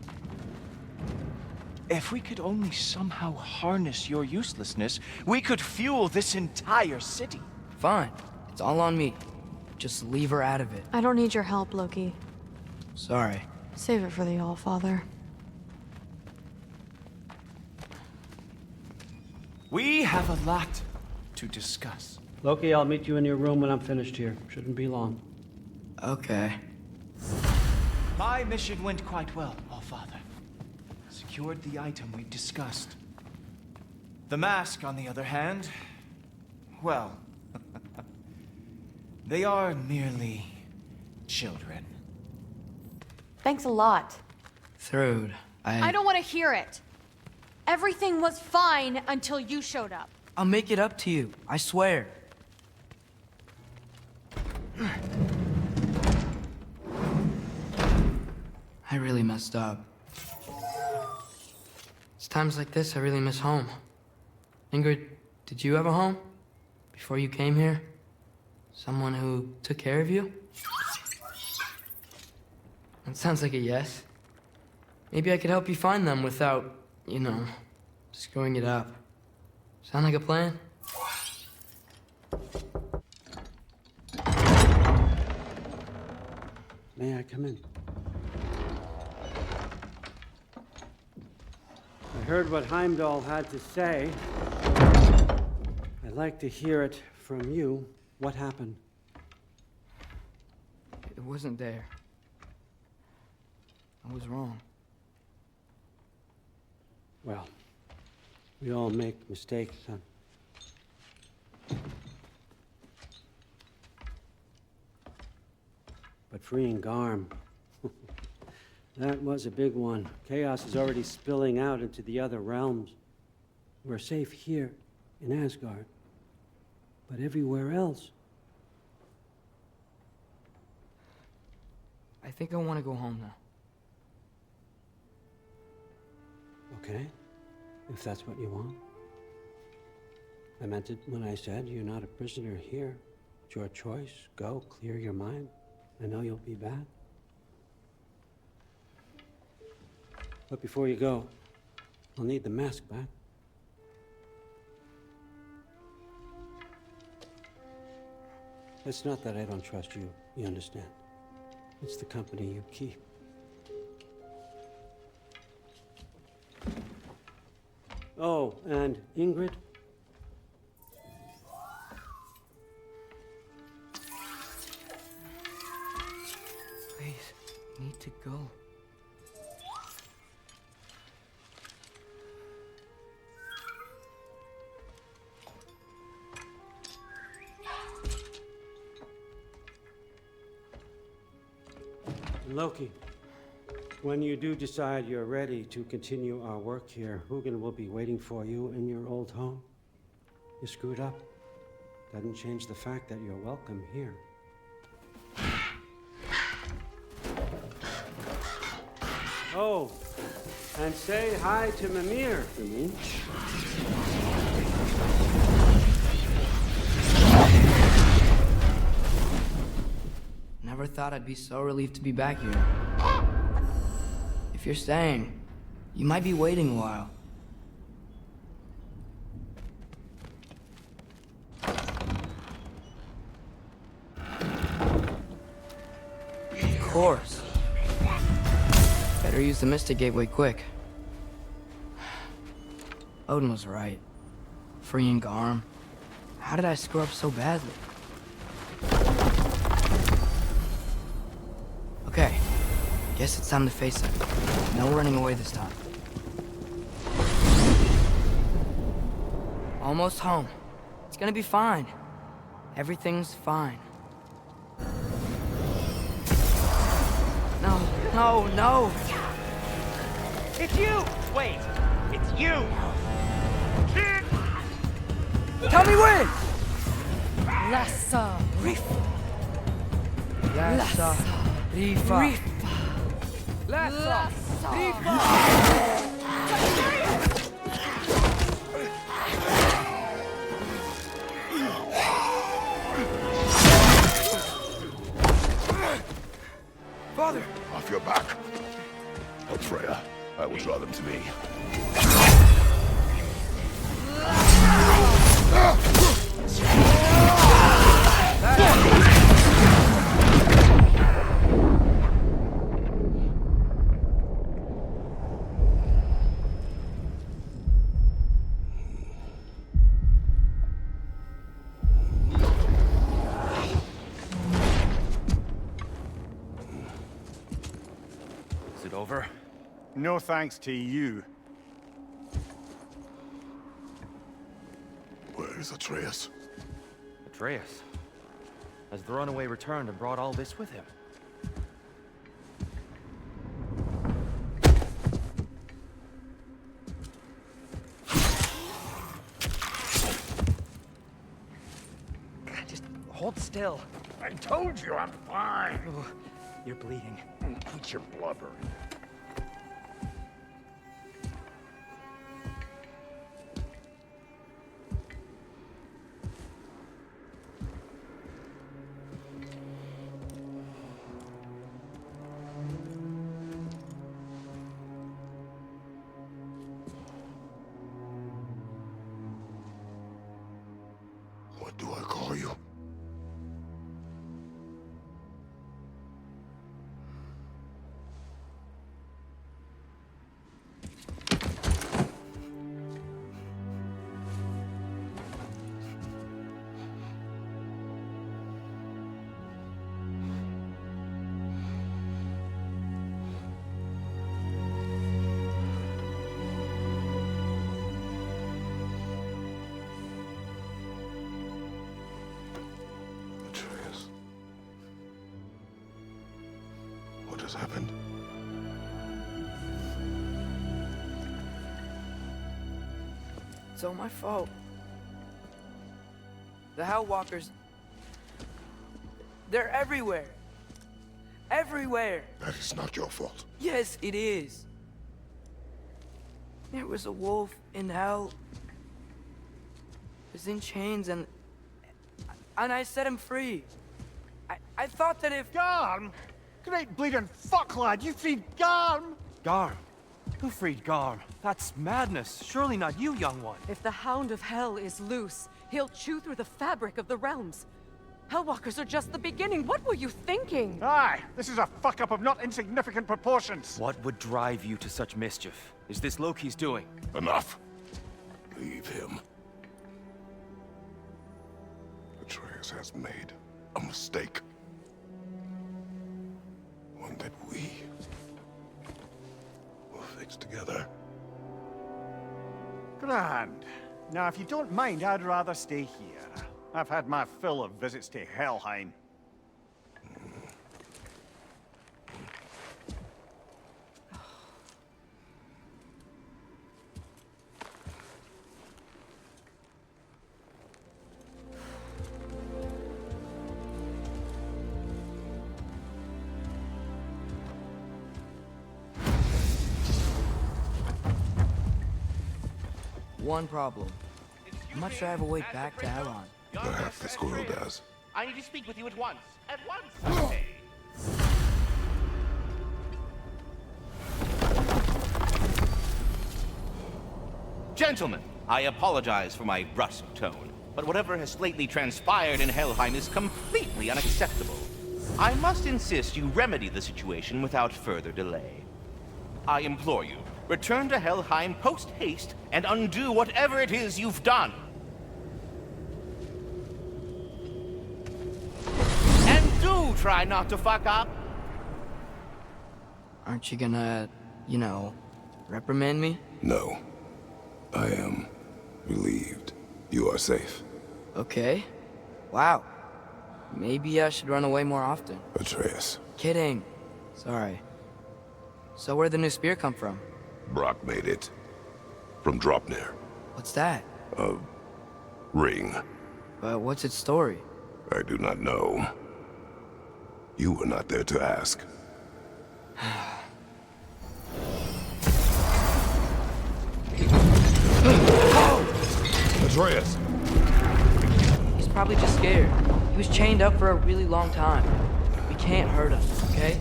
If we could only somehow harness your uselessness, we could fuel this entire city. Fine. It's all on me. Just leave her out of it. I don't need your help, Loki. Sorry. Save it for the Allfather. We have a lot to discuss. Loki, I'll meet you in your room when I'm finished here. Shouldn't be long. Okay. My mission went quite well, Allfather. Secured the item we discussed. The mask, on the other hand, well, they are merely children. Thanks a lot. Thrud, I don't want to hear it. Everything was fine until you showed up. I'll make it up to you, I swear. I really messed up. It's times like this I really miss home. Ingrid, did you have a home? Before you came here? Someone who took care of you? That sounds like a yes. Maybe I could help you find them without, you know, screwing it up. Sound like a plan? May I come in? I heard what Heimdall had to say. I'd like to hear it from you. What happened? It wasn't there. I was wrong. Well, we all make mistakes, son. But freeing Garm, that was a big one. Chaos is already spilling out into the other realms. We're safe here in Asgard, but everywhere else. I think I want to go home now. Okay, if that's what you want. I meant it when I said you're not a prisoner here. It's your choice. Go, clear your mind. I know you'll be back. But before you go, I'll need the mask back. It's not that I don't trust you, you understand. It's the company you keep. Oh, and Ingrid? Please, I need to go. Loki, when you do decide you're ready to continue our work here, Hugin will be waiting for you in your old home. You screwed up. Doesn't change the fact that you're welcome here. Oh, and say hi to Mimir for me. Never thought I'd be so relieved to be back here. If you're staying, you might be waiting a while. Of course. Better use the Mystic Gateway quick. Odin was right. Freeing Garm. How did I screw up so badly? Okay. Guess it's time to face it. No running away this time. Almost home. It's gonna be fine. Everything's fine. No, no, no! It's you! Wait, it's you! Tell me when! Lassa Rifa. Lassa Rifa. Lassa Rifa. Father! Off your back. Help Freya. I will draw them to me. No thanks to you. Where is Atreus? Atreus? Has the runaway returned and brought all this with him? Just hold still. I told you I'm fine. Oh, you're bleeding. Quit your blubbering. What do I call you? Atreus. What has happened? It's all my fault. The Hellwalkers... they're everywhere. Everywhere. That is not your fault. Yes, it is. There was a wolf in hell. He was in chains and I set him free. I thought that if... Garm? Great bleeding fuck, lad. You freed Garm? Garm? Who freed Garm? That's madness. Surely not you, young one. If the Hound of Hell is loose, he'll chew through the fabric of the realms. Hellwalkers are just the beginning. What were you thinking? Aye, this is a fuck-up of not insignificant proportions. What would drive you to such mischief? Is this Loki's doing? Enough. Leave him. Atreus has made a mistake. One that we will fix together. Grand. Now, if you don't mind, I'd rather stay here. I've had my fill of visits to Helheim. One problem. I'm not sure I have a way back to Alan. Perhaps the squirrel does. I need to speak with you at once. At once, okay. Gentlemen, I apologize for my brusque tone, but whatever has lately transpired in Helheim is completely unacceptable. I must insist you remedy the situation without further delay. I implore you, return to Helheim post-haste and undo whatever it is you've done. And do try not to fuck up. Aren't you gonna, you know, reprimand me? No. I am relieved. You are safe. Okay. Wow. Maybe I should run away more often. Atreus. Kidding. Sorry. So where'd the new spear come from? Brock made it. From Dropnir. What's that? A ring. But what's its story? I do not know. You were not there to ask. Atreus! He's probably just scared. He was chained up for a really long time. We can't hurt him, okay?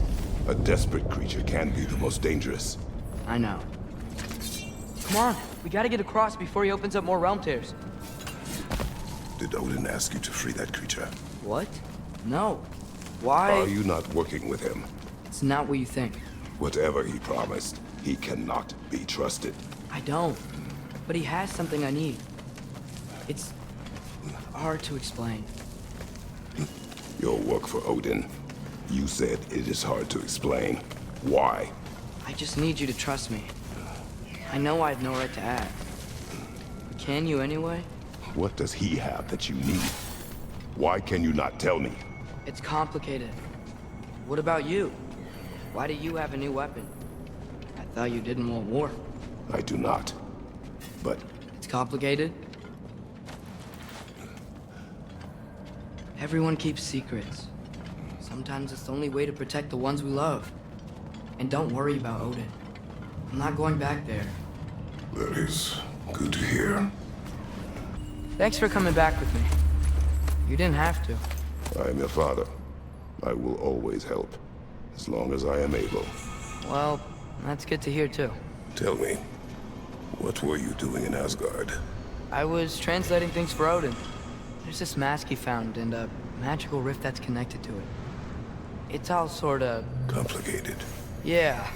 A desperate creature can be the most dangerous. I know. Come on, we gotta get across before he opens up more realm tears. Did Odin ask you to free that creature? What? No. Why? Are you not working with him? It's not what you think. Whatever he promised, he cannot be trusted. I don't. But he has something I need. It's hard to explain. Your work for Odin. You said it is hard to explain. Why? I just need you to trust me. I know I have no right to act. But can you anyway? What does he have that you need? Why can you not tell me? It's complicated. What about you? Why do you have a new weapon? I thought you didn't want war. I do not. But... It's complicated? Everyone keeps secrets. Sometimes it's the only way to protect the ones we love. And don't worry about Odin. I'm not going back there. That is good to hear. Thanks for coming back with me. You didn't have to. I am your father. I will always help, as long as I am able. Well, that's good to hear too. Tell me, what were you doing in Asgard? I was translating things for Odin. There's this mask he found and a magical rift that's connected to it. It's all sorta... complicated. Yeah,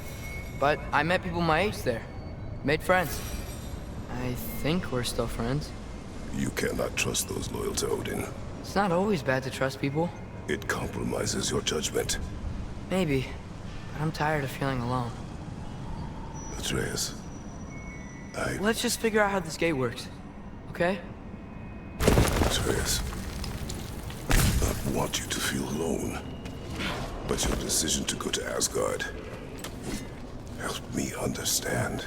but I met people my age there. Made friends. I think we're still friends. You cannot trust those loyal to Odin. It's not always bad to trust people. It compromises your judgment. Maybe, but I'm tired of feeling alone. Atreus, Let's just figure out how this gate works, okay? Atreus, I want you to feel alone. But your decision to go to Asgard helped me understand.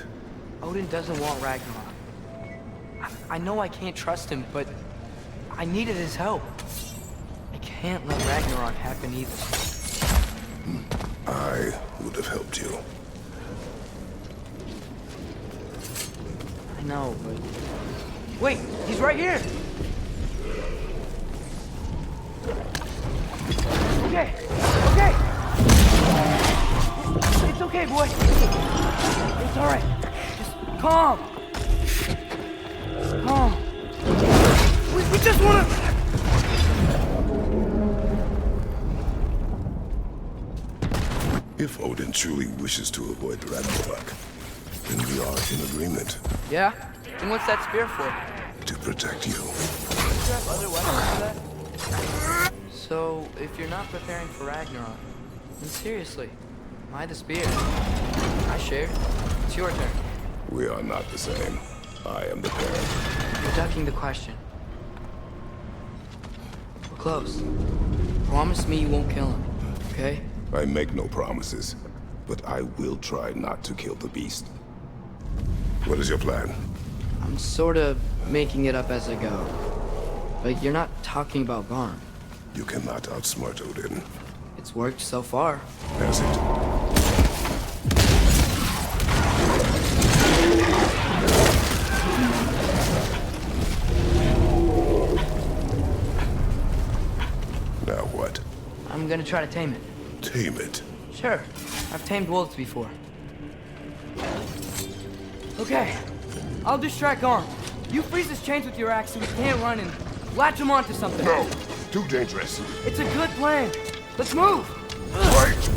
Odin doesn't want Ragnarok. I know I can't trust him, but I needed his help. I can't let Ragnarok happen either. I would have helped you. I know, but... Wait, he's right here! Okay, okay! It's okay, boy. It's alright. Just calm. Calm. We just wanna... If Odin truly wishes to avoid Ragnarok, then we are in agreement. Yeah? And what's that spear for? To protect you. Do you have other weapons for that? So, if you're not preparing for Ragnarok, then seriously, why the spear? I shared. It's your turn. We are not the same. I am the parent. You're ducking the question. We're close. Promise me you won't kill him, okay? I make no promises, but I will try not to kill the beast. What is your plan? I'm sort of making it up as I go. But you're not talking about Garm. You cannot outsmart Odin. It's worked so far. Has it? Now what? I'm gonna try to tame it. Tame it? Sure. I've tamed wolves before. Okay. I'll distract Garm. You freeze his chains with your axe so he can't run and latch him onto something. No! Too dangerous. It's a good plan. Let's move! Wait!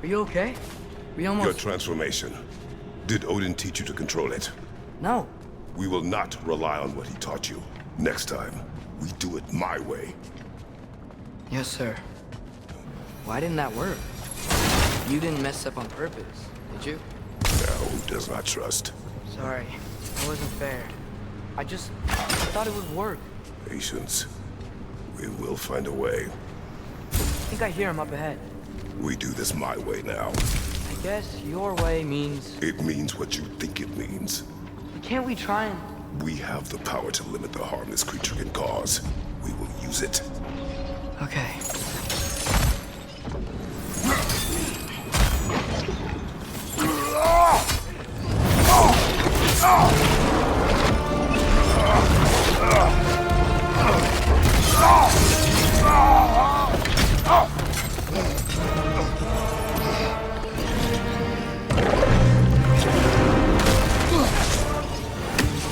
Are you okay? We almost... Your transformation. Did Odin teach you to control it? No. We will not rely on what he taught you. Next time, we do it my way. Yes, sir. Why didn't that work? You didn't mess up on purpose, did you? Now, who does not trust? Sorry. That wasn't fair. I thought it would work. Patience. We will find a way. I think I hear him up ahead. We do this my way now. I guess your way means... It means what you think it means. Can't we try and... We have the power to limit the harm this creature can cause. We will use it. Okay.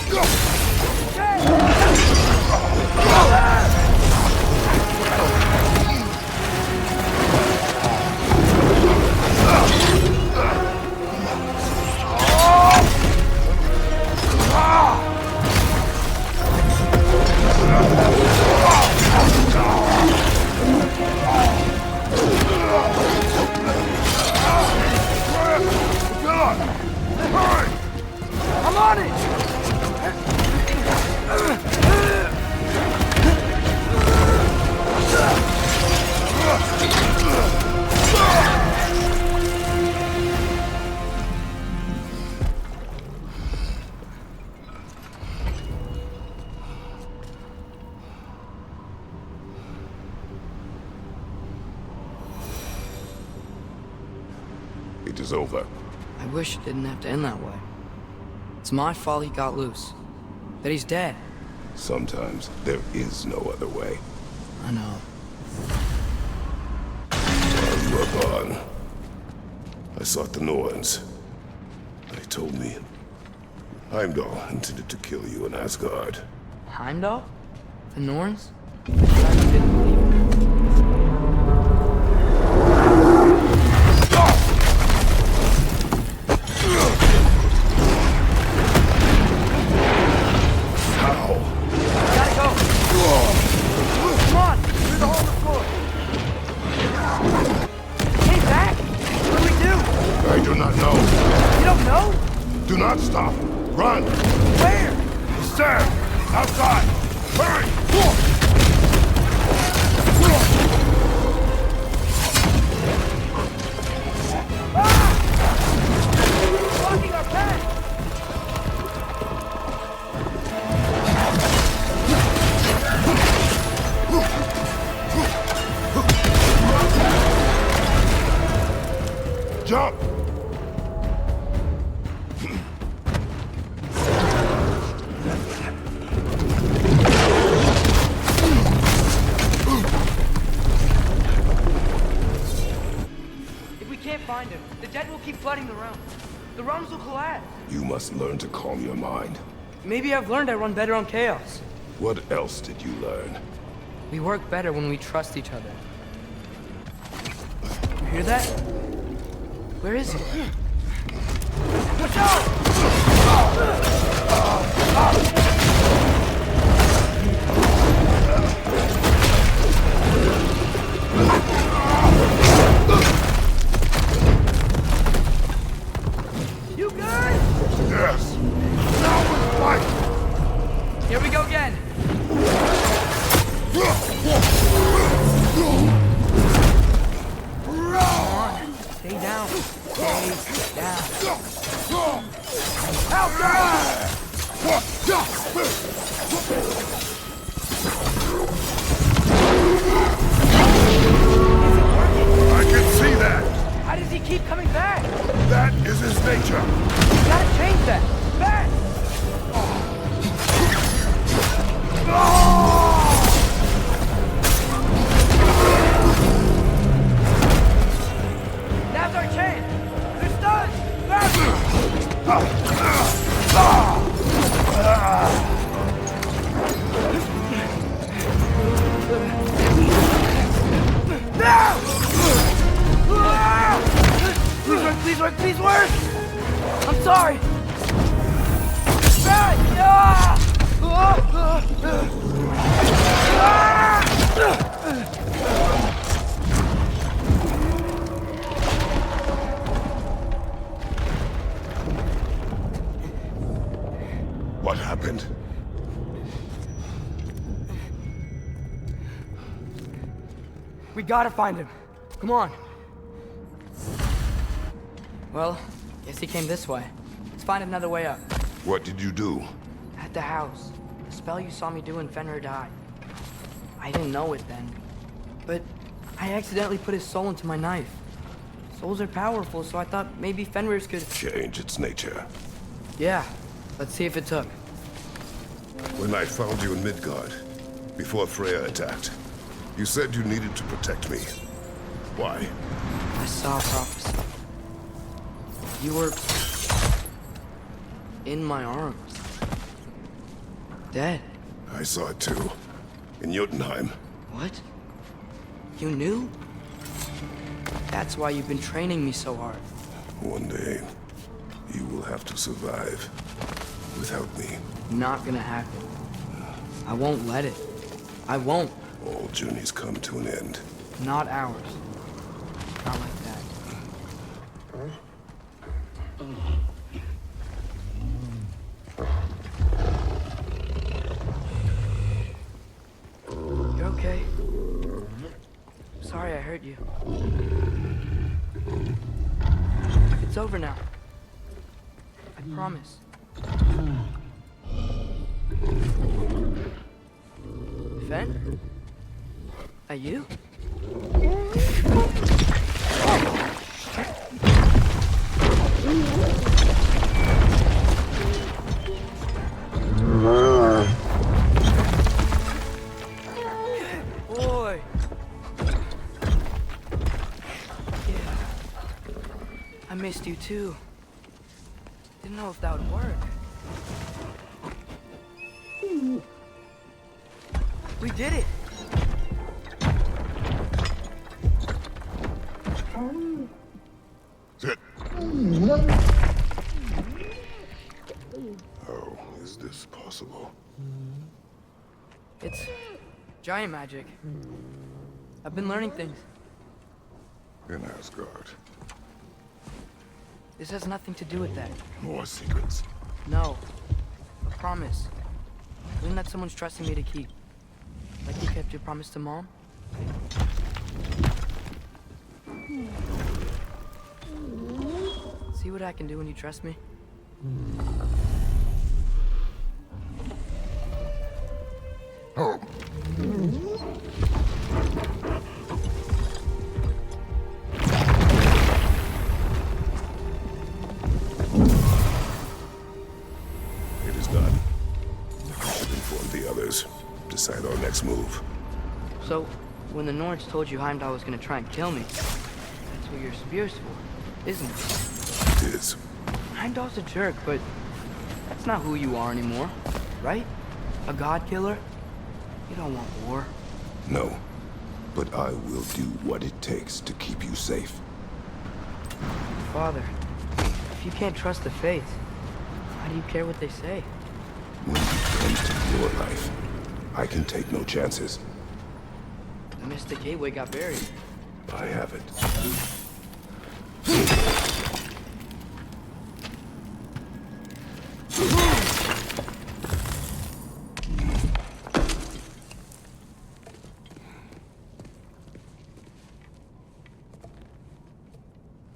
Go! is over. I wish it didn't have to end that way. It's my fault he got loose. That he's dead. Sometimes there is no other way. I know. While you were gone, I sought the Norns. They told me Heimdall intended to kill you in Asgard. Heimdall? The Norns? I thought you didn't believe it. Gotta go! Come on! Through the hole in the floor! Came back! What do we do? I do not know. You don't know? Do not stop. Run! Where? Sir! Outside! Hurry! Blocking our path! Jump! If we can't find him, the dead will keep flooding the realm. The realms will collapse. You must learn to calm your mind. Maybe I've learned I run better on chaos. What else did you learn? We work better when we trust each other. You hear that? Where is he? Watch out! You good? Yes! Now we fight! Here we go again! Come on, stay down. Stay down. Help me! I can see that! How does he keep coming back? That is his nature! We gotta change that! Fast! Now's our chance! They're stunned! Please work, please work! I'm sorry! What happened? We gotta find him. Come on. Well, guess he came this way. Let's find another way up. What did you do? At the house. The spell you saw me do when Fenrir died. I didn't know it then. But I accidentally put his soul into my knife. Souls are powerful, so I thought maybe Fenrir's could... Change its nature. Yeah. Let's see if it took. When I found you in Midgard, before Freya attacked, you said you needed to protect me. Why? I saw a prophecy. You were... in my arms. Dead. I saw it too. In Jotunheim. What? You knew? That's why you've been training me so hard. One day, you will have to survive without me. Not gonna happen. I won't let it. I won't. All journeys come to an end. Not ours. Not like that. You're okay? Sorry I hurt you. It's over now. I promise. Fen? Are you? missed you too. Didn't know if that would work. We did it! Sit. How is this possible? It's giant magic. I've been learning things. In Asgard. This has nothing to do with that. More secrets. No. A promise. One that someone's trusting me to keep. Like you kept your promise to Mom? See what I can do when you trust me? Oh. It is done. I've informed the others. Decide our next move. So, when the Nords told you Heimdall was gonna try and kill me, that's what your spear's for, isn't it? It is. Heimdall's a jerk, but that's not who you are anymore, right? A god killer? You don't want war. No. But I will do what it takes to keep you safe. Father, if you can't trust the faith, why do you care what they say? When it comes to your life, I can take no chances. The Mystic Gateway got buried. I have it.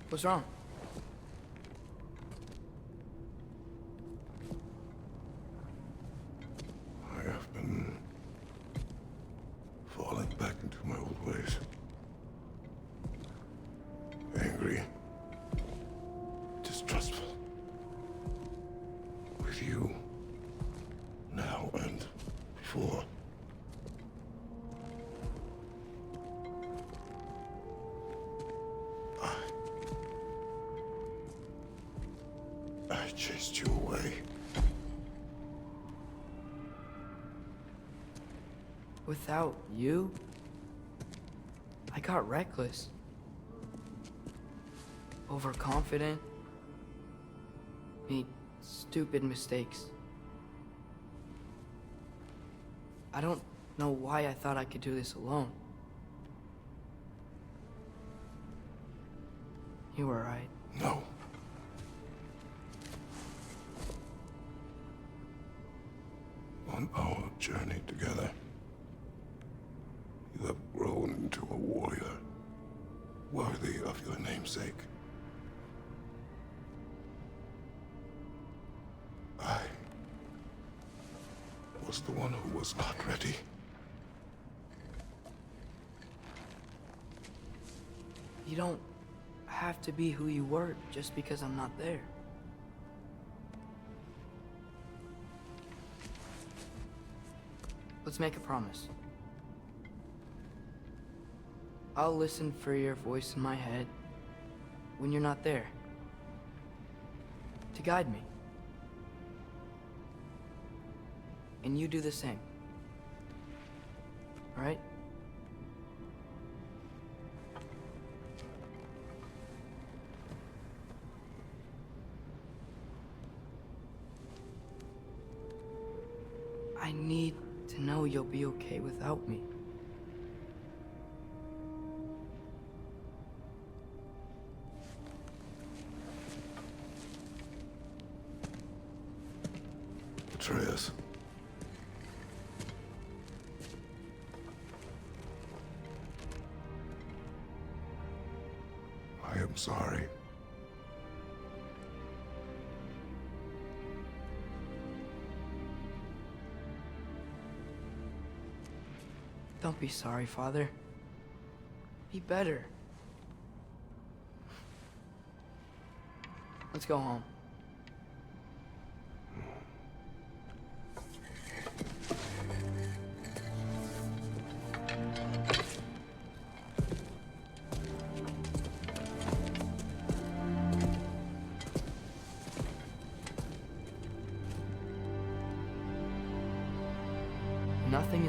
What's wrong? I have been falling back into my old ways. Angry. Distrustful. With you. Now and before. I chased you away. Without you, I got reckless. Overconfident. Made stupid mistakes. I don't know why I thought I could do this alone. You were right. No. On our journey together, you have grown into a warrior worthy of your namesake. I was the one who was not ready. You don't have to be who you were just because I'm not there. Let's make a promise. I'll listen for your voice in my head when you're not there, to guide me. And you do the same. All right? I need to know you'll be okay without me. Atreus. I am sorry. Don't be sorry, Father. Be better. Let's go home.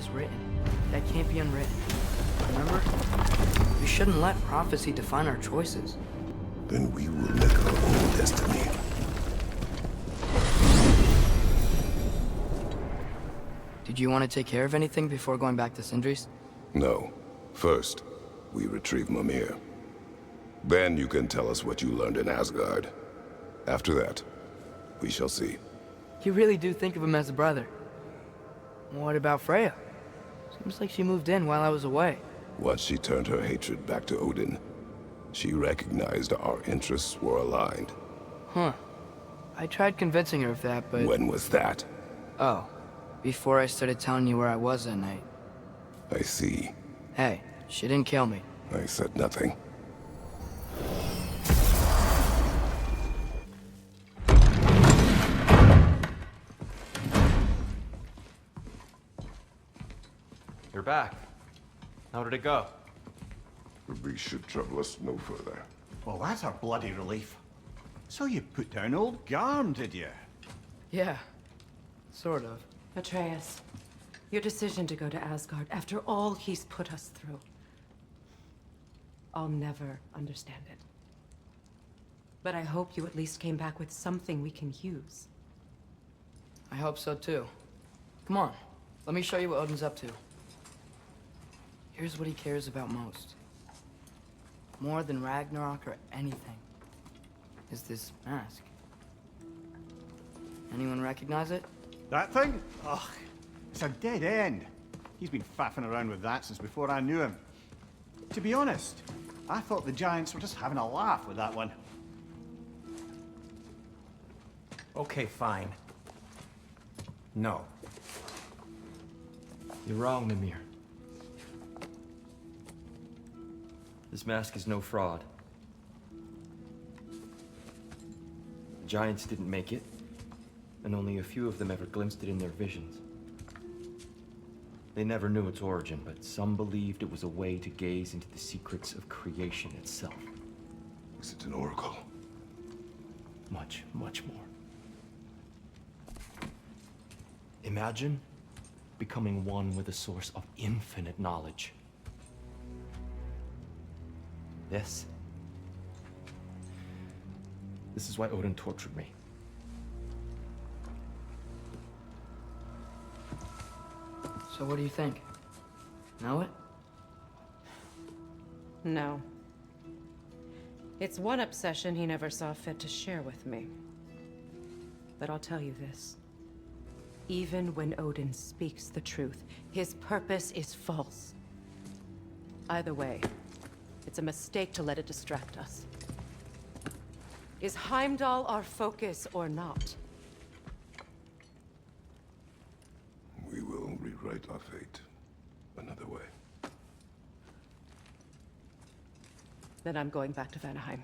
is written. That can't be unwritten. Remember? We shouldn't let prophecy define our choices. Then we will make our own destiny. Did you want to take care of anything before going back to Sindri's? No. First, we retrieve Mimir. Then you can tell us what you learned in Asgard. After that, we shall see. You really do think of him as a brother. What about Freya? Seems like she moved in while I was away. Once she turned her hatred back to Odin, she recognized our interests were aligned. Huh. I tried convincing her of that, but... When was that? Oh. Before I started telling you where I was that night. I see. Hey, she didn't kill me. I said nothing. You're back. How did it go? The beast should trouble us no further. Well, that's a bloody relief. So you put down old Garm, did you? Yeah. Sort of. Atreus, your decision to go to Asgard after all he's put us through. I'll never understand it. But I hope you at least came back with something we can use. I hope so too. Come on, let me show you what Odin's up to. Here's what he cares about most. More than Ragnarok or anything. Is this mask. Anyone recognize it? That thing? Ugh, it's a dead end. He's been faffing around with that since before I knew him. To be honest, I thought the Giants were just having a laugh with that one. Okay, fine. No. You're wrong, Mimir. This mask is no fraud. The Giants didn't make it, and only a few of them ever glimpsed it in their visions. They never knew its origin, but some believed it was a way to gaze into the secrets of creation itself. Is it an oracle? Much, much more. Imagine becoming one with a source of infinite knowledge. This is why Odin tortured me. So what do you think? Know it? No. It's one obsession he never saw fit to share with me. But I'll tell you this. Even when Odin speaks the truth, his purpose is false. Either way, it's a mistake to let it distract us. Is Heimdall our focus or not? We will rewrite our fate another way. Then I'm going back to Vanaheim.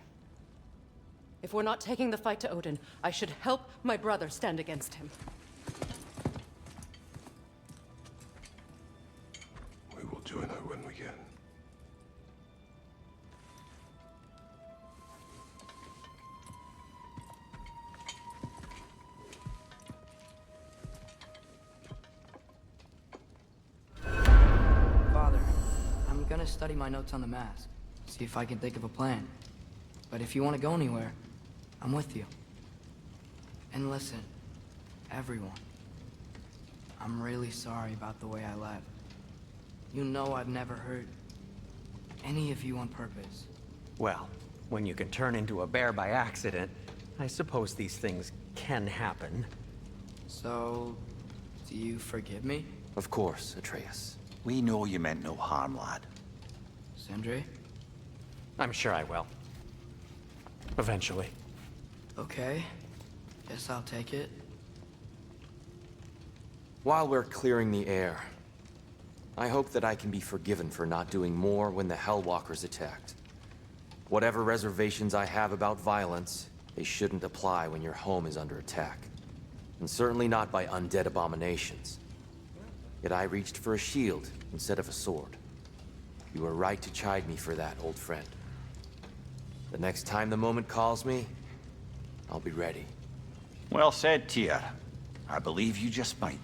If we're not taking the fight to Odin, I should help my brother stand against him. We will join her when we can. Father, I'm gonna study my notes on the mask. See if I can think of a plan. But if you want to go anywhere, I'm with you. And listen, everyone. I'm really sorry about the way I left. You know I've never hurt any of you on purpose. Well, when you can turn into a bear by accident, I suppose these things can happen. So, do you forgive me? Of course, Atreus. We know you meant no harm, lad. Sindri? I'm sure I will. Eventually. Okay. Guess I'll take it. While we're clearing the air, I hope that I can be forgiven for not doing more when the Hellwalkers attacked. Whatever reservations I have about violence, they shouldn't apply when your home is under attack. And certainly not by undead abominations. Yet I reached for a shield instead of a sword. You were right to chide me for that, old friend. The next time the moment calls me, I'll be ready. Well said, Tyr. I believe you just might.